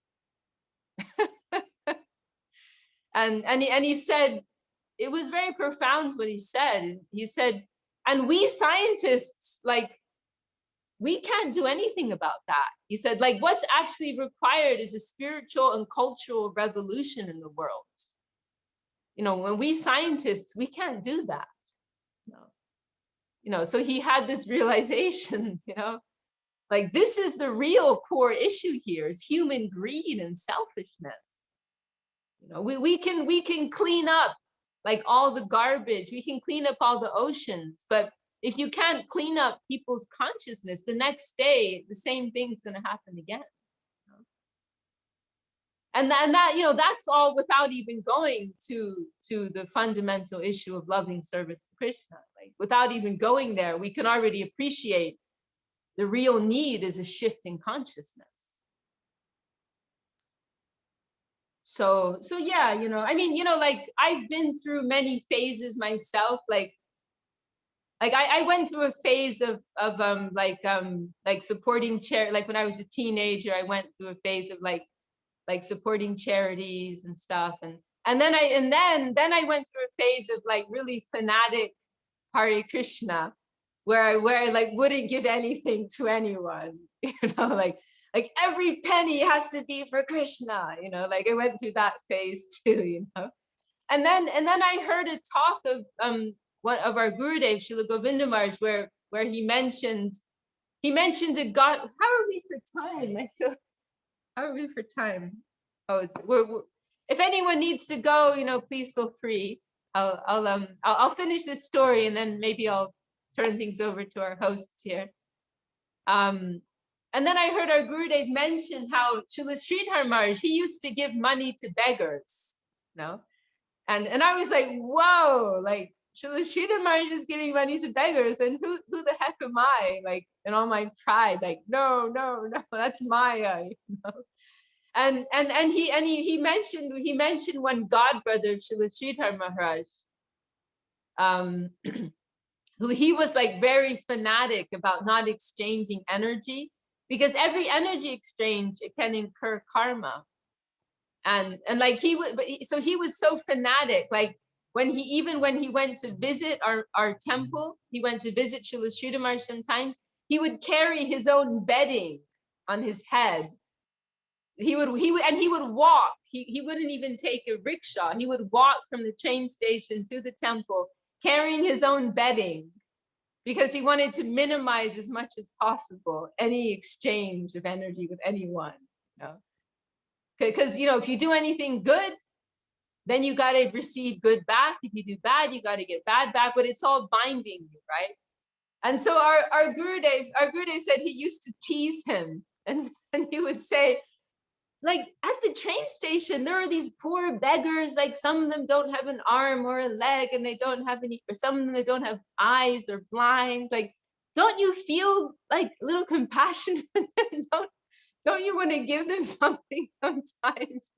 and he said, it was very profound what he said. He said, and we scientists, like, we can't do anything about that. He said, like, what's actually required is a spiritual and cultural revolution in the world. When we scientists, we can't do that. So he had this realization, like, this is the real core issue here, is human greed and selfishness. We can clean up like all the garbage, we can clean up all the oceans, but if you can't clean up people's consciousness, the next day the same thing is going to happen again. And that that's all without even going to the fundamental issue of loving service to Krishna. Like, without even going there, we can already appreciate the real need is a shift in consciousness. So yeah, like, I've been through many phases myself. Like I went through a phase of supporting charity. Like when I was a teenager, I went through a phase of like supporting charities and stuff, and then I went through a phase of like really fanatic Hare Krishna, where I like wouldn't give anything to anyone, like every penny has to be for Krishna, like I went through that phase too, and then I heard a talk of one of our Gurudev, Srila Govinda Maharaj, where he mentioned a God. How are we for time? I feel, how are we for time? Oh, we're if anyone needs to go, please feel free. I'll finish this story and then maybe I'll turn things over to our hosts here. And then I heard our Gurudev mention how Srila Sridhar Maharaj, he used to give money to beggars, and I was like, whoa, like Srila Sridhar Maharaj is giving money to beggars, then who the heck am I? Like, in all my pride, like, no, that's Maya, And he mentioned one god brother of Srila Sridhar Maharaj, who he was like very fanatic about not exchanging energy, because every energy exchange, it can incur karma. And like he was so fanatic, like when he went to visit our temple, he went to visit Srila Sridhar Maharaj sometimes, he would carry his own bedding on his head. He would walk. He wouldn't even take a rickshaw. He would walk from the train station to the temple carrying his own bedding, because he wanted to minimize as much as possible any exchange of energy with anyone. Because if you do anything good, then you got to receive good back. If you do bad, you got to get bad back. But it's all binding you, right? And so our Gurudev said he used to tease him, and he would say, like, at the train station, there are these poor beggars, like some of them don't have an arm or a leg, and they don't have any, or some of them, they don't have eyes, they're blind. Like, don't you feel like a little compassion for them? Don't you want to give them something sometimes?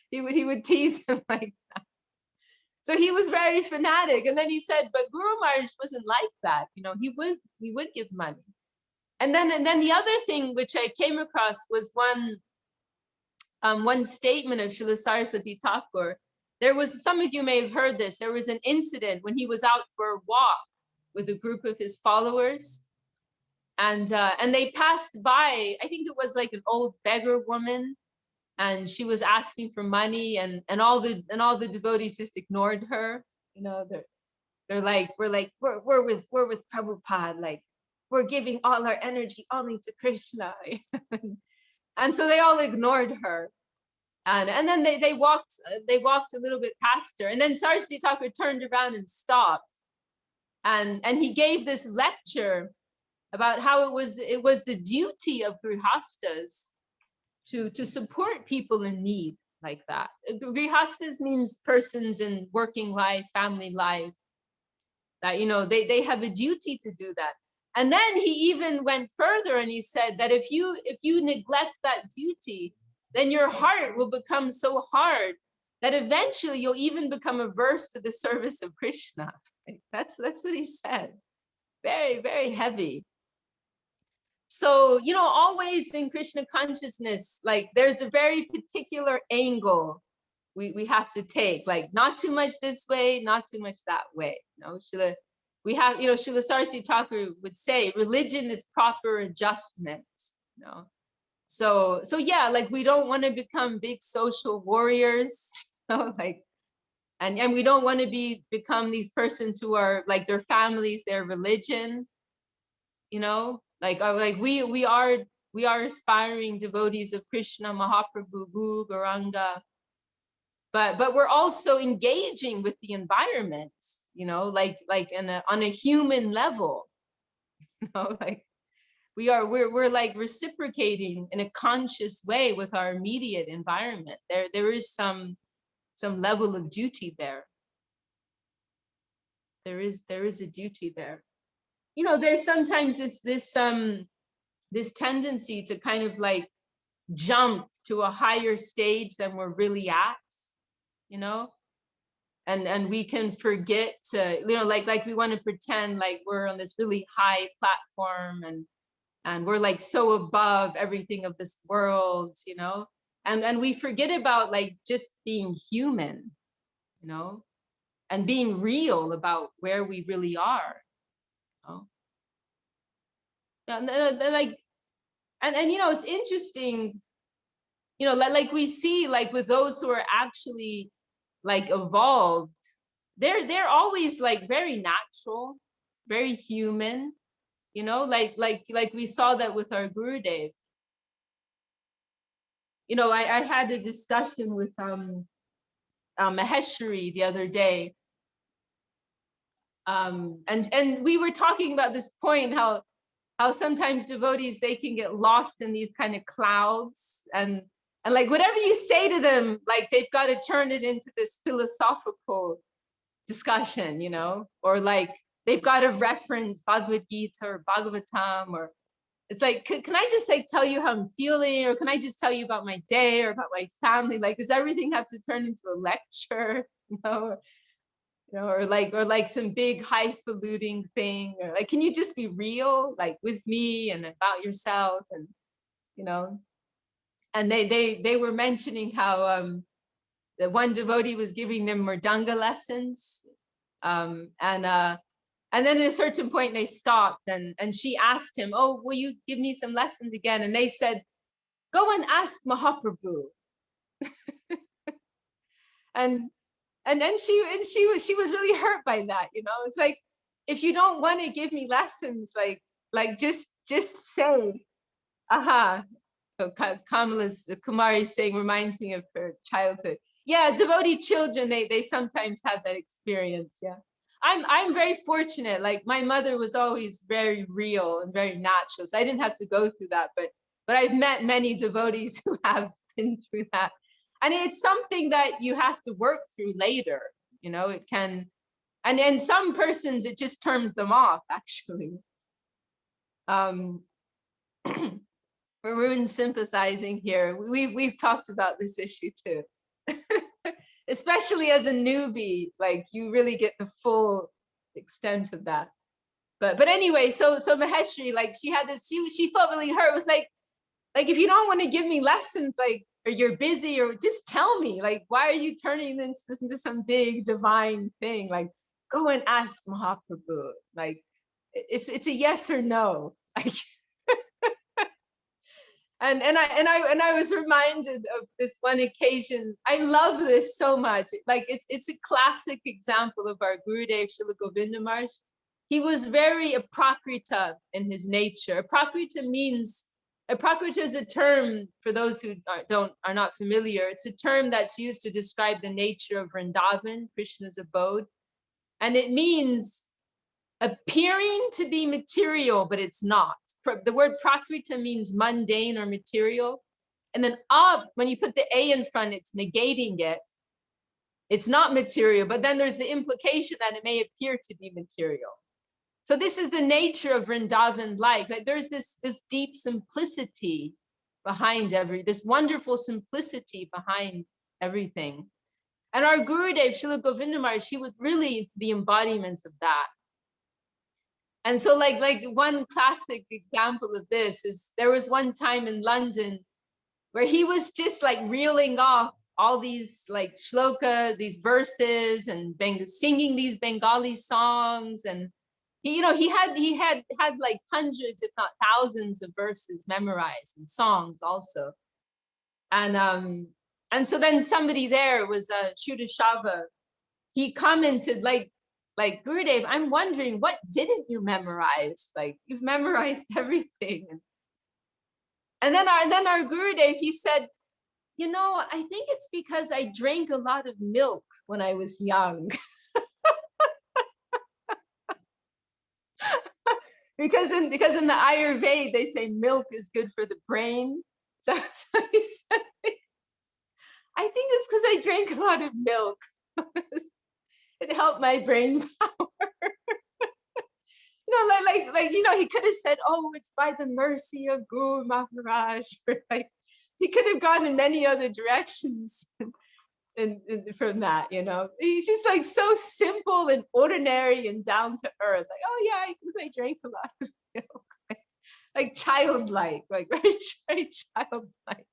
He would tease him like that. So he was very fanatic. And then he said, but Guru Maharaj wasn't like that. He would give money. And then the other thing which I came across was one statement of Srila Saraswati Thakur. There was, some of you may have heard this, there was an incident when he was out for a walk with a group of his followers, and they passed by, I think it was like an old beggar woman, and she was asking for money, and all the devotees just ignored her. They're like, we're with Prabhupada, like we're giving all our energy only to Krishna. And so they all ignored her. And then they walked a little bit past her. And then Saraswati Thakur turned around and stopped. And he gave this lecture about how it was the duty of grihastas to support people in need like that. Grihastas means persons in working life, family life, that, you know, they have a duty to do that. And then he even went further and he said that if you neglect that duty, then your heart will become so hard that eventually you'll even become averse to the service of Krishna. That's what he said. Very, very heavy. So, you know, always in Krishna consciousness, like there's a very particular angle we have to take, like not too much this way, not too much that way. You know, Srila Saraswati Thakur would say, religion is proper adjustment. You know, so yeah, like we don't want to become big social warriors, you know, like, and we don't want to become these persons who are like their families, their religion, you know, like we are aspiring devotees of Krishna, Mahaprabhu, Guru, Gauranga, but we're also engaging with the environment, you know, like on a human level, you know, like we're like reciprocating in a conscious way with our immediate environment. There is some level of duty there. There is a duty there. You know, there's sometimes this tendency to kind of like jump to a higher stage than we're really at, you know, and we can forget to, you know, like we want to pretend like we're on this really high platform and we're like so above everything of this world, you know, and we forget about like just being human, you know, and being real about where we really are. And you know, it's interesting, you know, like we see, like with those who are actually like evolved, they're always like very natural, very human, you know, like we saw that with our Gurudev. You know, I had a discussion with Maheshwari the other day, and we were talking about this point, how sometimes devotees, they can get lost in these kind of clouds, and like whatever you say to them, like they've got to turn it into this philosophical discussion, you know, or like they've got to reference Bhagavad Gita or Bhagavatam, or it's like, can I just like tell you how I'm feeling, or can I just tell you about my day or about my family? Like, does everything have to turn into a lecture, you know? You know, or like some big highfalutin thing, or like, can you just be real, like with me and about yourself? And, you know, and they were mentioning how the one devotee was giving them mridanga lessons, and then at a certain point they stopped, and she asked him, oh, will you give me some lessons again? And they said, go and ask Mahaprabhu. And then she was really hurt by that, you know. It's like, if you don't want to give me lessons, like just say, aha. So Kamala's Kumari saying reminds me of her childhood. Yeah, devotee children, they sometimes have that experience. Yeah, I'm very fortunate. Like my mother was always very real and very natural, so I didn't have to go through that. But I've met many devotees who have been through that. And it's something that you have to work through later, you know. It can, and some persons, it just turns them off, actually. We're in sympathizing here. We've talked about this issue too. Especially as a newbie, like you really get the full extent of that. But anyway, so Maheshwari, like she had this, she felt really hurt. It was like if you don't want to give me lessons, like, or you're busy, or just tell me, like, why are you turning this into some big divine thing? Like, go and ask Mahaprabhu. Like, it's a yes or no. Like, and I was reminded of this one occasion. I love this so much. Like, it's a classic example of our Gurudev Srila Govinda Maharaj. he was very aprakrita in his nature. Aprakrita is a term for those who are not familiar. It's a term that's used to describe the nature of Vrindavan, Krishna's abode. And it means appearing to be material, but it's not. The word prakrita means mundane or material. And then when you put the A in front, it's negating it. It's not material, but then there's the implication that it may appear to be material. So this is the nature of Vrindavan life. Like there's this deep simplicity behind this wonderful simplicity behind everything. And our Gurudev, Srila Govinda Maharaj, she was really the embodiment of that. And so like one classic example of this is there was one time in London where he was just like reeling off all these like shloka, these verses, and singing these Bengali songs. And he had like hundreds, if not thousands of verses memorized and songs also. And so then somebody there was Shudashava. He commented like Gurudev, I'm wondering, what didn't you memorize? Like you've memorized everything. And then our Gurudev, he said, I think it's because I drank a lot of milk when I was young. because in the Ayurveda, they say milk is good for the brain. So he said, I think it's because I drank a lot of milk. It helped my brain power. He could have said, oh, it's by the mercy of Guru Maharaj. Right? He could have gone in many other directions and from that, He's just like so simple and ordinary and down to earth. Like, oh yeah, because I drank a lot of milk. Like childlike, like very, very childlike.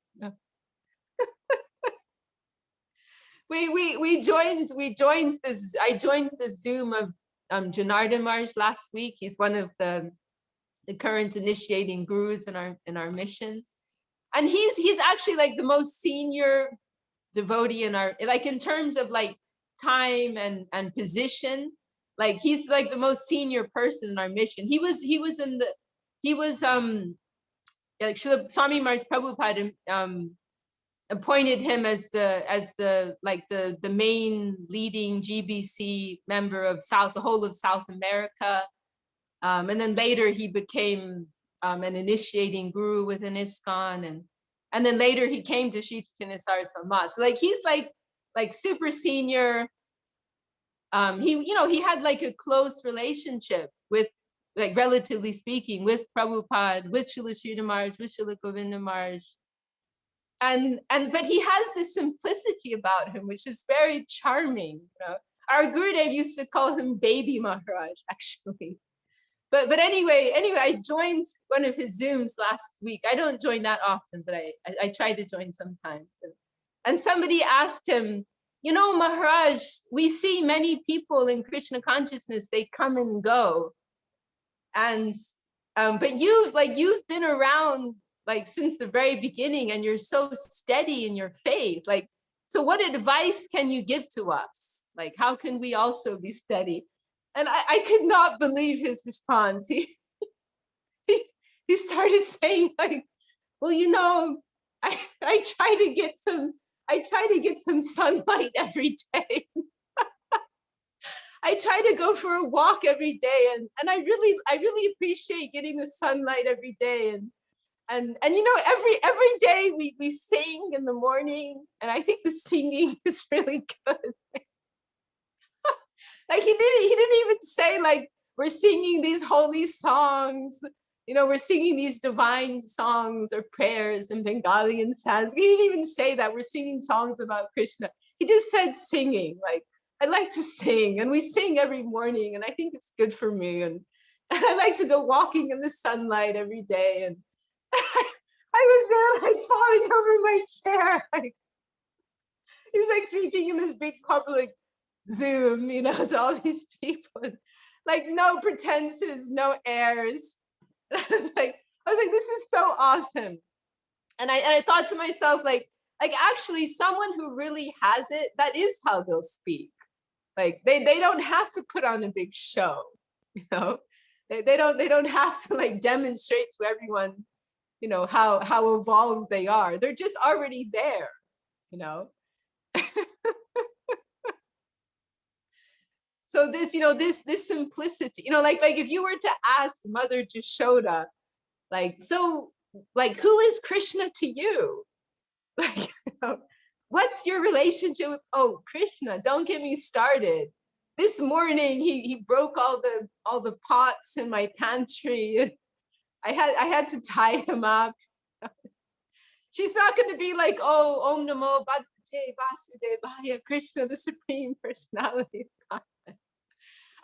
We joined this. I joined the Zoom of Janardhan Maharaj last week. He's one of the current initiating gurus in our mission, and he's actually like the most senior devotee in our, like in terms of like time and position. Like he's like the most senior person in our mission. He was like Swami Maharaj Prabhupada appointed him as the main leading GBC member of the whole of South America, and then later he became an initiating guru within ISKCON, and then later he came to Sri Chaitanya Saraswati Math. So like he's like super senior. He had like a close relationship with, like relatively speaking, with Prabhupada, with Srila Sridhar Maharaj, with Srila Govinda Maharaj. But he has this simplicity about him, which is very charming. Our Gurudev used to call him Baby Maharaj, actually. But anyway, I joined one of his Zooms last week. I don't join that often, but I try to join sometimes. And somebody asked him, Maharaj, we see many people in Krishna consciousness, they come and go. And but you've been around like since the very beginning, and you're so steady in your faith. Like, so what advice can you give to us? Like, how can we also be steady? And I could not believe his response. He started saying like, well, I try to get some sunlight every day. I try to go for a walk every day, and I really appreciate getting the sunlight every day. And every day we sing in the morning, and I think the singing is really good. Like he didn't even say like we're singing these holy songs, we're singing these divine songs or prayers in Bengali and Sanskrit. He didn't even say that we're singing songs about Krishna. He just said singing. Like, I like to sing, and we sing every morning, and I think it's good for me. And I like to go walking in the sunlight every day. And I was there like falling over my chair. Like, he's like speaking in this big public Zoom, to all these people. Like no pretenses, no airs. I was like, this is so awesome. And I thought to myself, like actually someone who really has it, that is how they'll speak. Like they don't have to put on a big show. you know. They don't have to like demonstrate to everyone, you know, how evolved they are. They're just already there, you know. So this, you know, this simplicity, you know, like if you were to ask Mother Jashoda, like, so like, who is Krishna to you? Like, you know, what's your relationship with, oh, Krishna, don't get me started. This morning he broke all the pots in my pantry. I had to tie him up. She's not going to be like, oh, Om Namo Bhagavate Vasudevaya, Krishna, the Supreme Personality of God.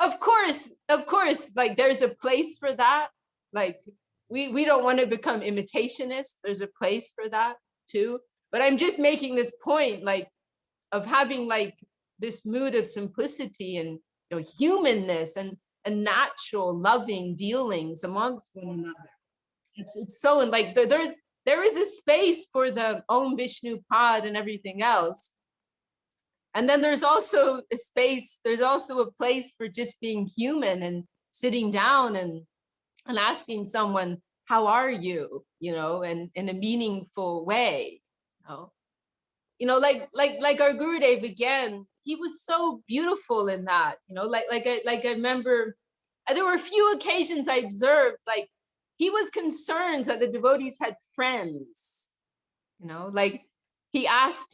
Of course, like there's a place for that. Like we don't want to become imitationists. There's a place for that too. But I'm just making this point, like, of having like this mood of simplicity and, you know, humanness and natural loving dealings amongst one another. It's so, and like there is a space for the Om Vishnu Pad and everything else. And then there's also a space, there's also a place for just being human and sitting down and asking someone, how are you? You know, and in a meaningful way. You know, like our Gurudev, again, he was so beautiful in that, you know, like I remember there were a few occasions I observed, like he was concerned that the devotees had friends, you know, like he asked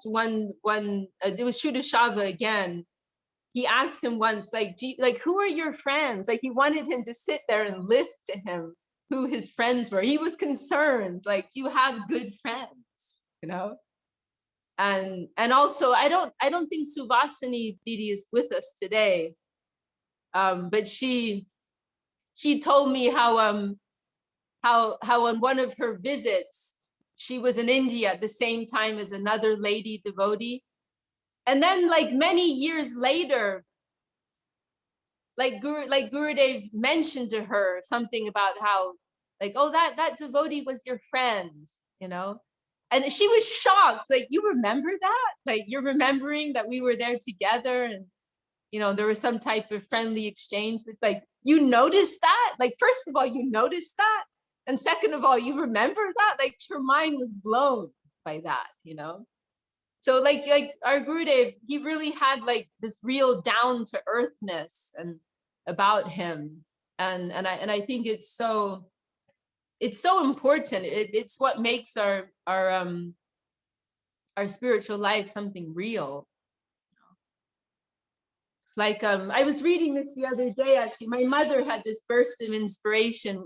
one, it was Shudashava again. He asked him once, like, who are your friends? Like he wanted him to sit there and list to him who his friends were. He was concerned, like, do you have good friends, you know? And also, I don't think Suvasini Didi is with us today, but she told me how on one of her visits, she was in India at the same time as another lady devotee, and then like many years later, like Gurudev mentioned to her something about how, like, oh, that devotee was your friend, you know. And she was shocked, like, you remember that? Like, you're remembering that we were there together and, you know, there was some type of friendly exchange. It's like, you noticed that? Like, first of all, you noticed that? And second of all, you remember that? Like, her mind was blown by that, you know? So like our Gurudev, he really had like this real down to earthness and about him. And I think it's so important. It's what makes our spiritual life something real. Like I was reading this the other day, actually. My mother had this burst of inspiration.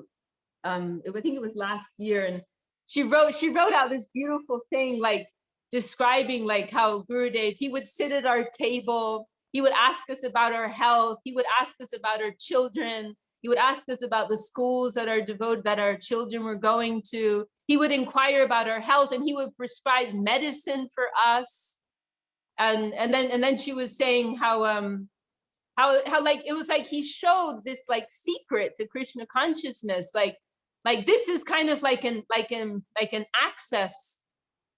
I think it was last year, and she wrote out this beautiful thing, like describing like how Gurudev, he would sit at our table, he would ask us about our health, he would ask us about our children, he would ask us about the schools that our children were going to. He would inquire about our health, and he would prescribe medicine for us. And then she was saying how like it was like he showed this like secret to Krishna consciousness, like this is kind of like an access.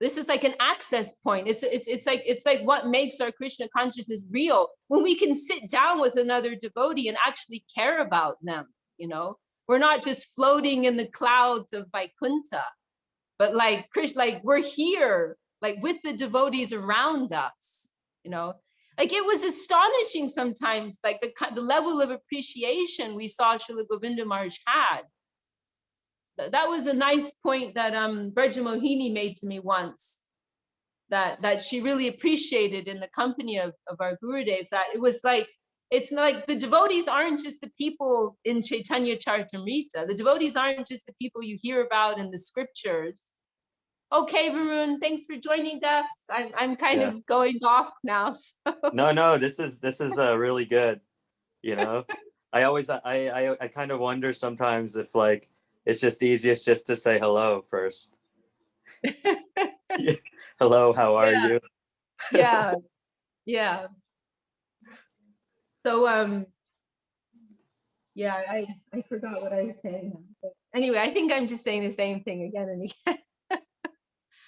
This is like an access point. It's like what makes our Krishna consciousness real, when we can sit down with another devotee and actually care about them. You know, we're not just floating in the clouds of Vaikuntha, but like Krishna, like we're here, like with the devotees around us. You know, like it was astonishing sometimes, like the level of appreciation we saw Srila Govinda Maharaj had. That was a nice point that Braja Mohini made to me once, that she really appreciated in the company of our Gurudev, that it was like, it's like the devotees aren't just the people in Chaitanya Charitamrita. The devotees aren't just the people you hear about in the scriptures. Okay, Varun, thanks for joining us. I'm kind of going off now. So. No, this is really good. You know, I always I kind of wonder sometimes if like it's just easiest just to say hello first. Hello, how are you? Yeah. So yeah, I forgot what I was saying. But anyway, I think I'm just saying the same thing again and again.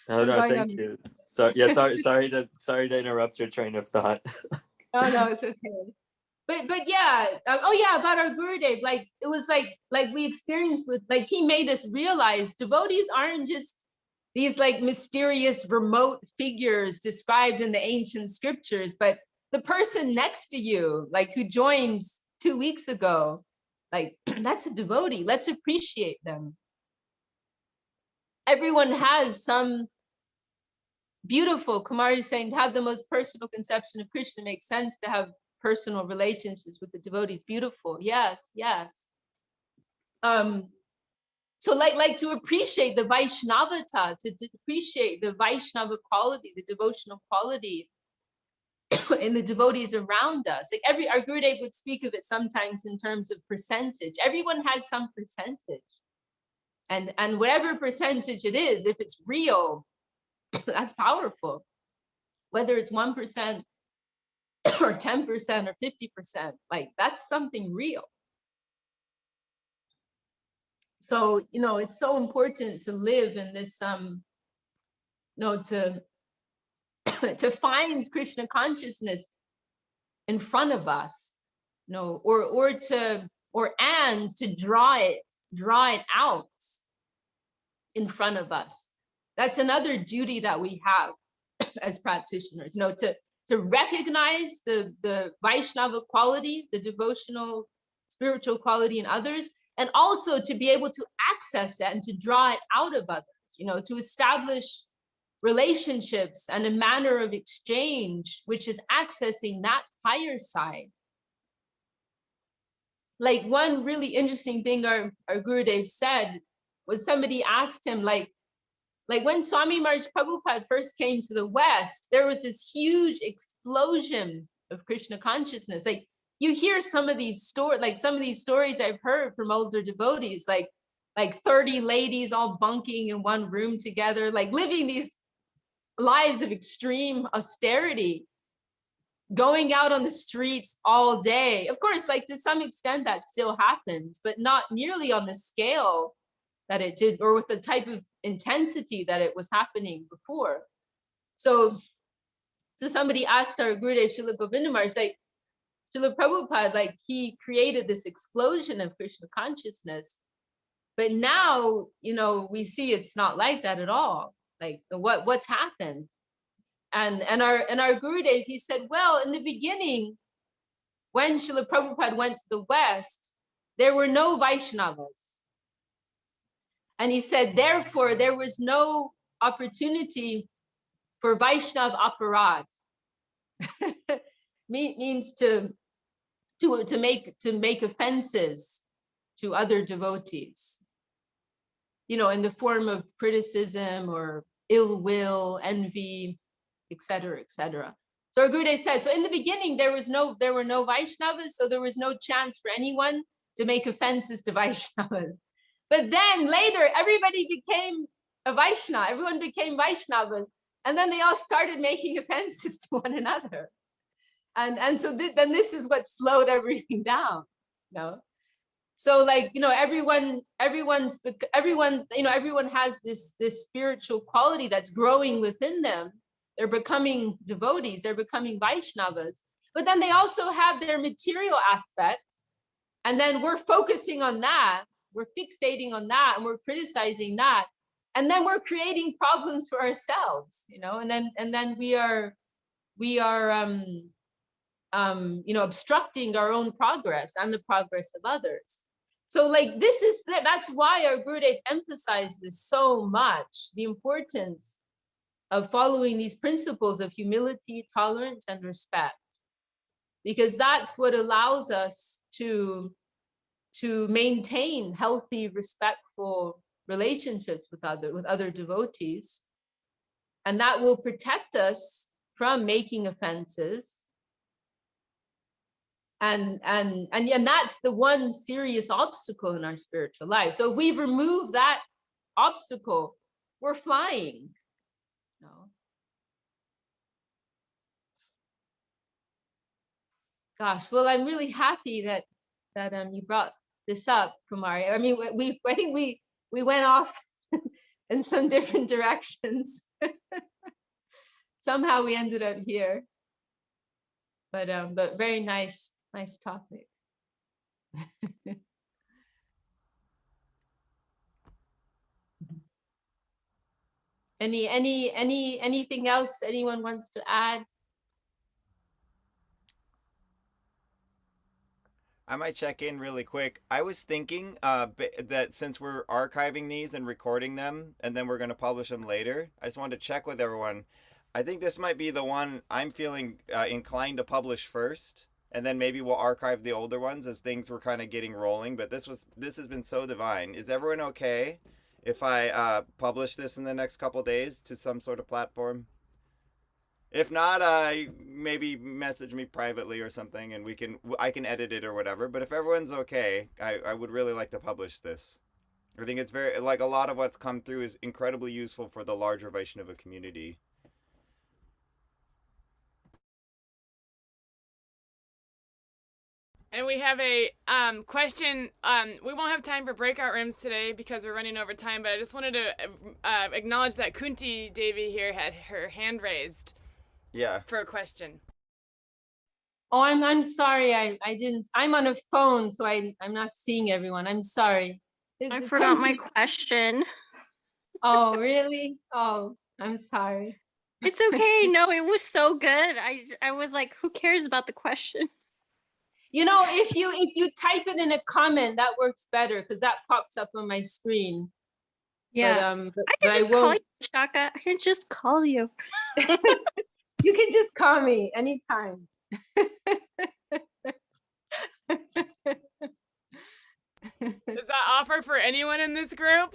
No, thank you. Sorry to interrupt your train of thought. No, it's okay. but yeah, oh yeah, about our Gurudev, like it was like we experienced with, like, he made us realize devotees aren't just these like mysterious remote figures described in the ancient scriptures, but the person next to you, like who joined 2 weeks ago, like that's a devotee. Let's appreciate them. Everyone has some beautiful, Kumari is saying, to have the most personal conception of Krishna makes sense, to have personal relationships with the devotees. Beautiful. Yes, yes. So like to appreciate the Vaishnavata, to appreciate the Vaishnava quality, the devotional quality in the devotees around us. Like our Gurudev would speak of it sometimes in terms of percentage. Everyone has some percentage. And whatever percentage it is, if it's real, that's powerful. Whether it's 1% or 10% or 50%, like that's something real. So, it's so important to live in this, to find Krishna consciousness in front of us, and to draw it out in front of us. That's another duty that we have as practitioners, to recognize the Vaishnava quality, the devotional spiritual quality in others, and also to be able to access that and to draw it out of others, to establish relationships and a manner of exchange, which is accessing that higher side. Like one really interesting thing our Gurudev said was, somebody asked him, like when Swami Maharaj Prabhupada first came to the West, there was this huge explosion of Krishna consciousness. Like you hear some of these stories I've heard from older devotees, like 30 ladies all bunking in one room together, like living these lives of extreme austerity, going out on the streets all day. Of course, like to some extent that still happens, but not nearly on the scale that it did, or with the type of intensity that it was happening before. So somebody asked our Gurudev Srila Govinda Maharaj, like Srila Prabhupada, like he created this explosion of Krishna consciousness, but now we see it's not like that at all. Like what's happened? And our Gurudev, he said, well, in the beginning, when Srila Prabhupada went to the West, there were no Vaishnavas. And he said, therefore, there was no opportunity for Vaishnav aparad. Means to make offenses to other devotees, in the form of criticism or ill will, envy, etc., etc. So our Gurudev said, so in the beginning there were no Vaishnavas, so there was no chance for anyone to make offenses to Vaishnavas. But then later, everybody became a Vaishnava. Everyone became Vaishnavas, and then they all started making offenses to one another. And so then this is what slowed everything down. So like everyone has this spiritual quality that's growing within them. They're becoming devotees. They're becoming Vaishnavas. But then they also have their material aspect, and then we're focusing on that. We're fixating on that, and we're criticizing that, and then we're creating problems for ourselves, and then we are obstructing our own progress and the progress of others. So like that's why our Gurudev emphasized this so much, the importance of following these principles of humility, tolerance, and respect, because that's what allows us to maintain healthy, respectful relationships with other devotees, and that will protect us from making offenses. And that's the one serious obstacle in our spiritual life. So if we remove that obstacle, we're flying. Gosh, well, I'm really happy that you brought this up, Kumari. I mean, I think we went off in some different directions. Somehow we ended up here, but very nice Nice topic. Anything else anyone wants to add? I might check in really quick. I was thinking that since we're archiving these and recording them, and then we're going to publish them later, I just wanted to check with everyone. I think this might be the one I'm feeling inclined to publish first, and then maybe we'll archive the older ones as things were kind of getting rolling. But this has been so divine. Is everyone okay if I publish this in the next couple days to some sort of platform? If not, maybe message me privately or something, and I can edit it or whatever. But if everyone's okay, I would really like to publish this. I think it's very, like, a lot of what's come through is incredibly useful for the larger Vaishnava community. And we have a question. We won't have time for breakout rooms today because we're running over time, but I just wanted to acknowledge that Kunti Devi here had her hand raised. Yeah. For a question. Oh, I'm sorry. I didn't. I'm on a phone, so I'm not seeing everyone. I'm sorry. I forgot my question. Oh, really? Oh, I'm sorry. It's okay. No, it was so good. I was like, who cares about the question? You know, if you type it in a comment, that works better because that pops up on my screen. Yeah. But, I can just call you, Shaka. I can just call you. You can just call me anytime. Is that offer for anyone in this group?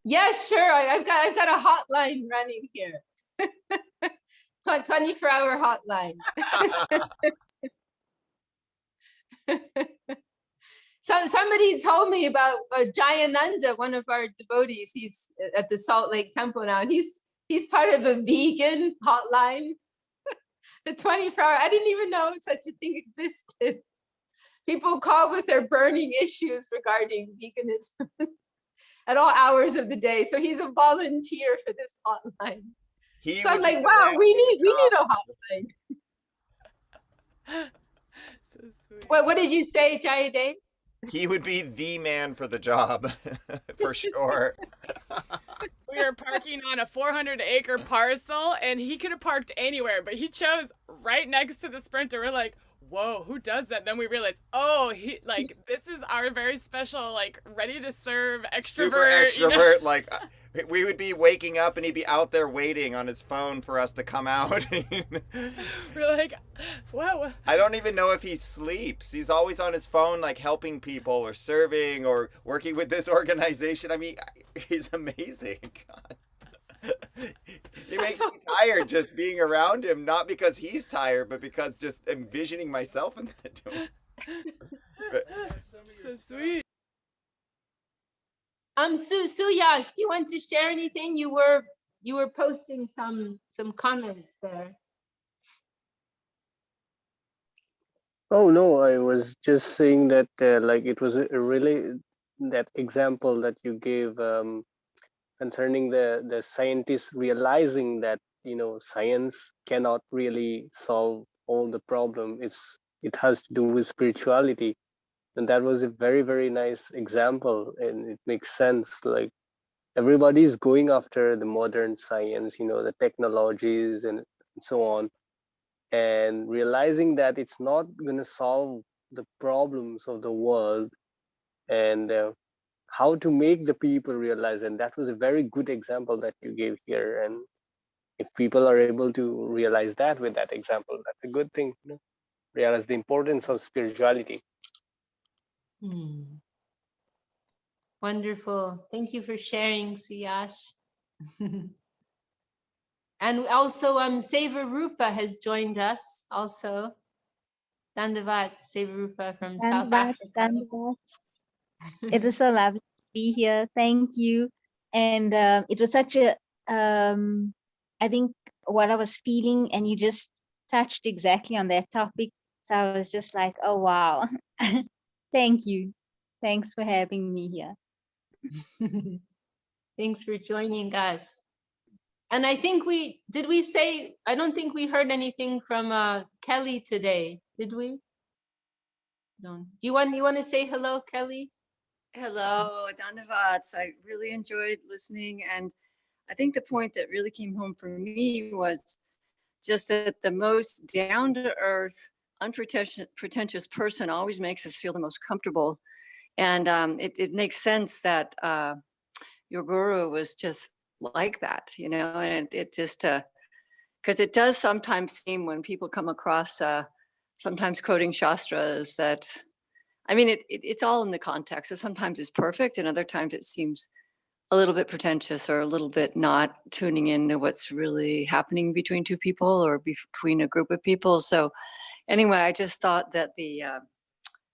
Yeah, sure. I've got a hotline running here. 24-hour hotline. Somebody told me about Jayananda, one of our devotees. He's at the Salt Lake Temple now, and he's part of a vegan hotline. The 24-hour. I didn't even know such a thing existed. People call with their burning issues regarding veganism at all hours of the day. So he's a volunteer for this hotline. So I'm like, wow, we need a hotline. So sweet. What did you say, Jayade? He would be the man for the job, for sure. We were parking on a 400-acre parcel, and he could have parked anywhere, but he chose right next to the Sprinter. We're like, whoa, who does that? Then we realized, oh, this is our very special, like, ready to serve extrovert. Super extrovert, like, we would be waking up and he'd be out there waiting on his phone for us to come out. We're like, wow. I don't even know if he sleeps. He's always on his phone, like, helping people or serving or working with this organization. I mean, he's amazing. God. He makes me tired just being around him, not because he's tired, but because just envisioning myself in that doing. So sweet. Suyash, do you want to share anything? You were posting some comments there. Oh no, I was just saying that like it was a really that example that you gave concerning the scientists realizing that science cannot really solve all the problem. It has to do with spirituality, and that was a very, very nice example, and it makes sense. Like everybody's going after the modern science, the technologies and so on, and realizing that it's not going to solve the problems of the world, and how to make the people realize. And that was a very good example that you gave here. And if people are able to realize that with that example, that's a good thing. Realize the importance of spirituality. Wonderful. Thank you for sharing, Siyash. And also Seva Rupa has joined us also. Dandavat, Seva Rupa from South Africa. Dandavat. It was so lovely to be here. Thank you. And it was such a, I think what I was feeling, and you just touched exactly on that topic. So I was just like, oh, wow. Thank you. Thanks for having me here. Thanks for joining us. And I think I don't think we heard anything from Kelly today, did we? Do you want to say hello, Kelly? Hello, Dandavats. I really enjoyed listening. And I think the point that really came home for me was just that the most down to earth, unpretentious person always makes us feel the most comfortable. And it makes sense that your guru was just like that, you know, and it just, because it does sometimes seem when people come across sometimes quoting Shastras that, I mean, it's all in the context. So sometimes it's perfect and other times it seems a little bit pretentious or a little bit not tuning into what's really happening between two people or between a group of people. So anyway, I just thought that the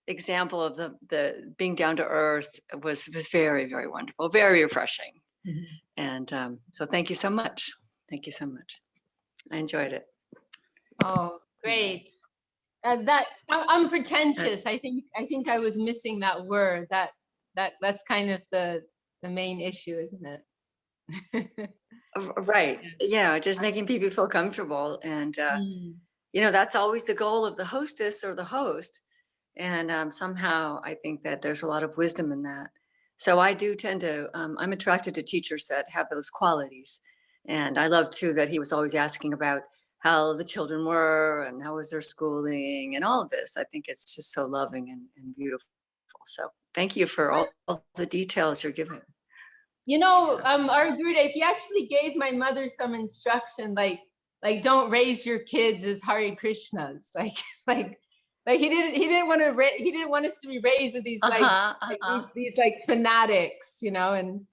example of the being down to earth was very, very wonderful, very refreshing. And so thank you so much. Thank you so much. I enjoyed it. Oh, great. That unpretentious. I think I was missing that word. That's kind of the main issue, isn't it? Right. Yeah, just making people feel comfortable. And, you know, that's always the goal of the hostess or the host. And somehow I think that there's a lot of wisdom in that. So I do tend to, I'm attracted to teachers that have those qualities. And I love too that he was always asking about how the children were and how was their schooling and all of this. I think it's just so loving and beautiful. So thank you for all the details you're giving. You know, our Gurudev, he actually gave my mother some instruction, like don't raise your kids as Hare Krishnas, like he didn't want us to be raised with these these like fanatics, you know, and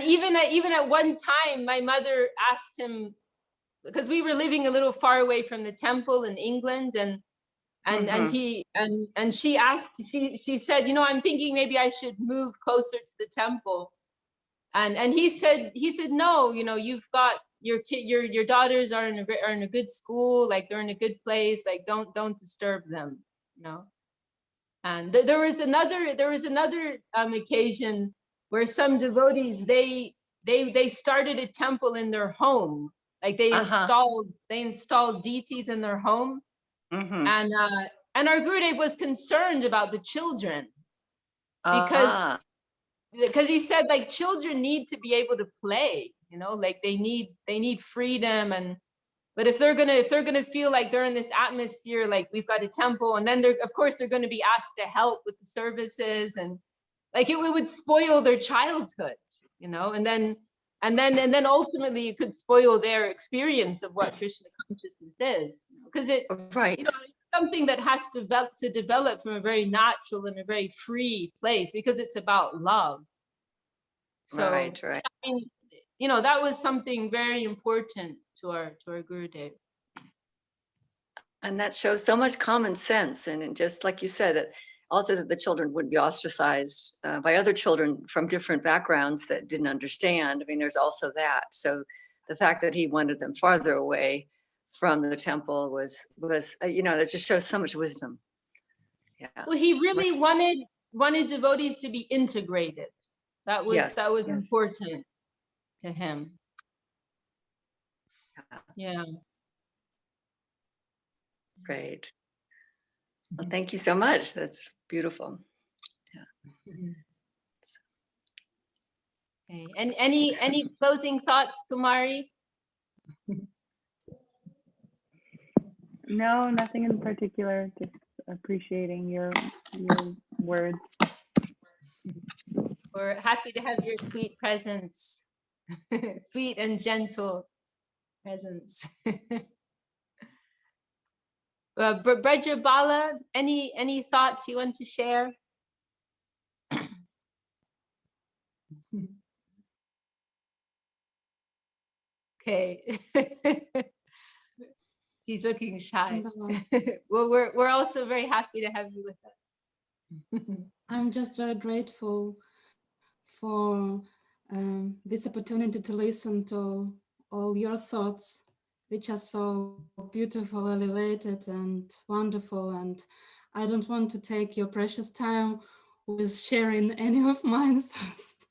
even at one time, my mother asked him, because we were living a little far away from the temple in England, and she said, you know, I'm thinking maybe I should move closer to the temple. And he said no, you know, you've got your daughters are in a good school, like they're in a good place, like don't disturb them, you know. And there was another occasion where some devotees they started a temple in their home, like they installed deities in their home, and our Gurudev was concerned about the children because he said like children need to be able to play, you know, like they need freedom. And but if they're gonna feel like they're in this atmosphere, like we've got a temple, and then of course they're going to be asked to help with the services, and like it would spoil their childhood, you know, and then ultimately it could spoil their experience of what Krishna consciousness is, because it you know, it's something that has to develop from a very natural and a very free place, because it's about love. So right. I mean, you know, that was something very important to our Gurudev. And that shows so much common sense. And just like you said, that also that the children would be ostracized by other children from different backgrounds that didn't understand. I mean, there's also that. So the fact that he wanted them farther away from the temple was you know, that just shows so much wisdom. Yeah. Well, he really wanted devotees to be integrated. That was important to him. Yeah. Great. Well, thank you so much. That's beautiful. Yeah. Okay. And any closing thoughts, Kumari? No, nothing in particular. Just appreciating your words. We're happy to have your sweet presence, sweet and gentle presence. Braja Bala, any thoughts you want to share? Okay. She's looking shy. Well, we're also very happy to have you with us. I'm just very grateful for this opportunity to listen to all your thoughts, which are so beautiful, elevated, and wonderful. And I don't want to take your precious time with sharing any of mine thoughts.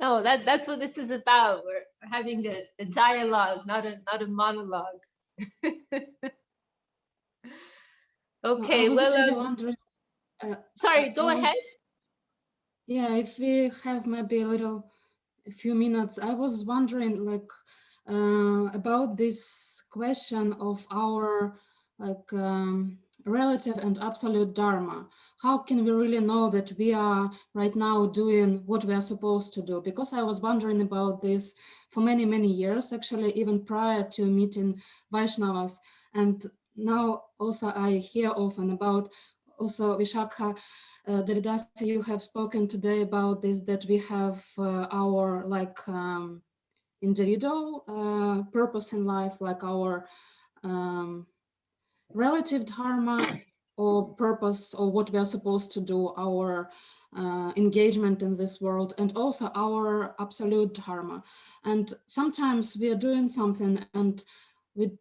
No, that's what this is about. We're having a dialogue, not a monologue. Okay, I was well, actually wondering. sorry, go ahead. Yeah, if we have maybe a few minutes, I was wondering like about this question of our like relative and absolute dharma. How can we really know that we are right now doing what we are supposed to do? Because I was wondering about this for many, many years, actually, even prior to meeting Vaishnavas. And now also I hear often about also Vishakha, Devidasi, you have spoken today about this, that we have our like individual purpose in life, like our relative dharma or purpose, or what we are supposed to do, our engagement in this world, and also our absolute dharma. And sometimes we are doing something and we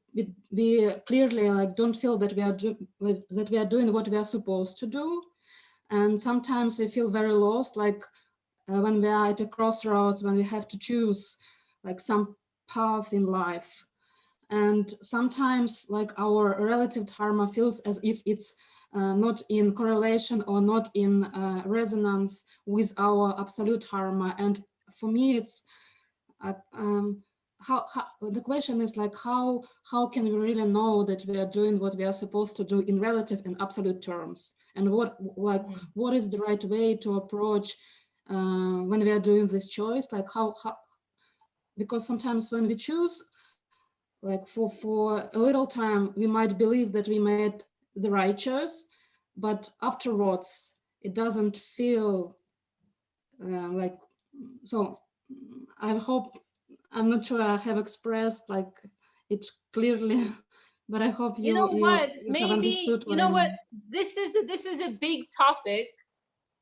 clearly like don't feel that we are doing what we are supposed to do. And sometimes we feel very lost, like when we are at a crossroads, when we have to choose like some path in life. And sometimes like our relative dharma feels as if it's not in correlation or not in resonance with our absolute dharma. And for me, it's how the question is like how can we really know that we are doing what we are supposed to do in relative and absolute terms, and what is the right way to approach when we are doing this choice, like how because sometimes when we choose, like for a little time we might believe that we made the right choice, but afterwards it doesn't feel like so. I hope I'm not sure I have expressed like it clearly, but I hope You know what? you have understood You what know I what? mean. This is a big topic.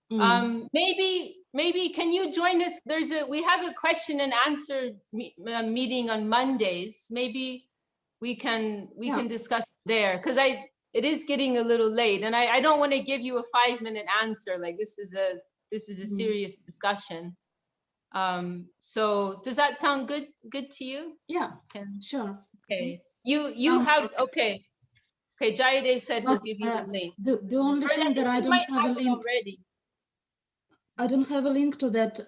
Maybe can you join us? We have a question and answer meeting on Mondays. Maybe we can discuss there, because it is getting a little late, and I don't want to give you a 5-minute answer. Like this is a serious discussion. So does that sound good to you? Yeah, sure. Okay. You have okay. Okay, Jayadev said he'll give you the link. The only thing that I don't have a link already. I don't have a link to that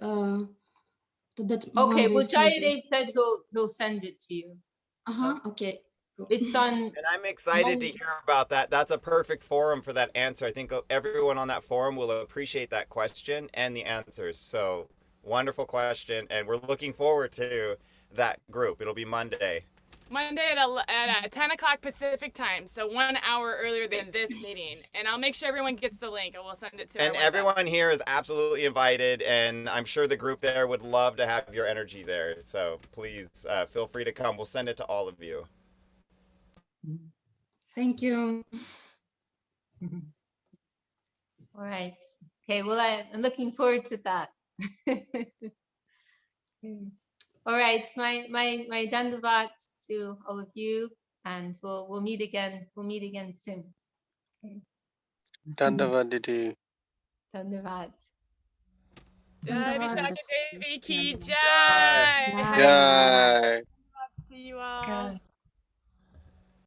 Okay, Monday's well meeting. Jayadev said he'll send it to you. Okay. It's on. And I'm excited to hear about that. That's a perfect forum for that answer. I think everyone on that forum will appreciate that question and the answers. So wonderful question, and we're looking forward to that group. It'll be Monday. Monday at 10 o'clock Pacific time, so 1 hour earlier than this meeting. And I'll make sure everyone gets the link, and we'll send it to And everyone here is absolutely invited, and I'm sure the group there would love to have your energy there. So please feel free to come. We'll send it to all of you. Thank you. All right. Okay, well, I'm looking forward to that. All right, my dandavat to all of you, and we'll meet again. We'll meet again soon. Okay. Dandavat Didi. Dandavat. Jai Vishaka Devi ki Jai. jai. Jai. To you all.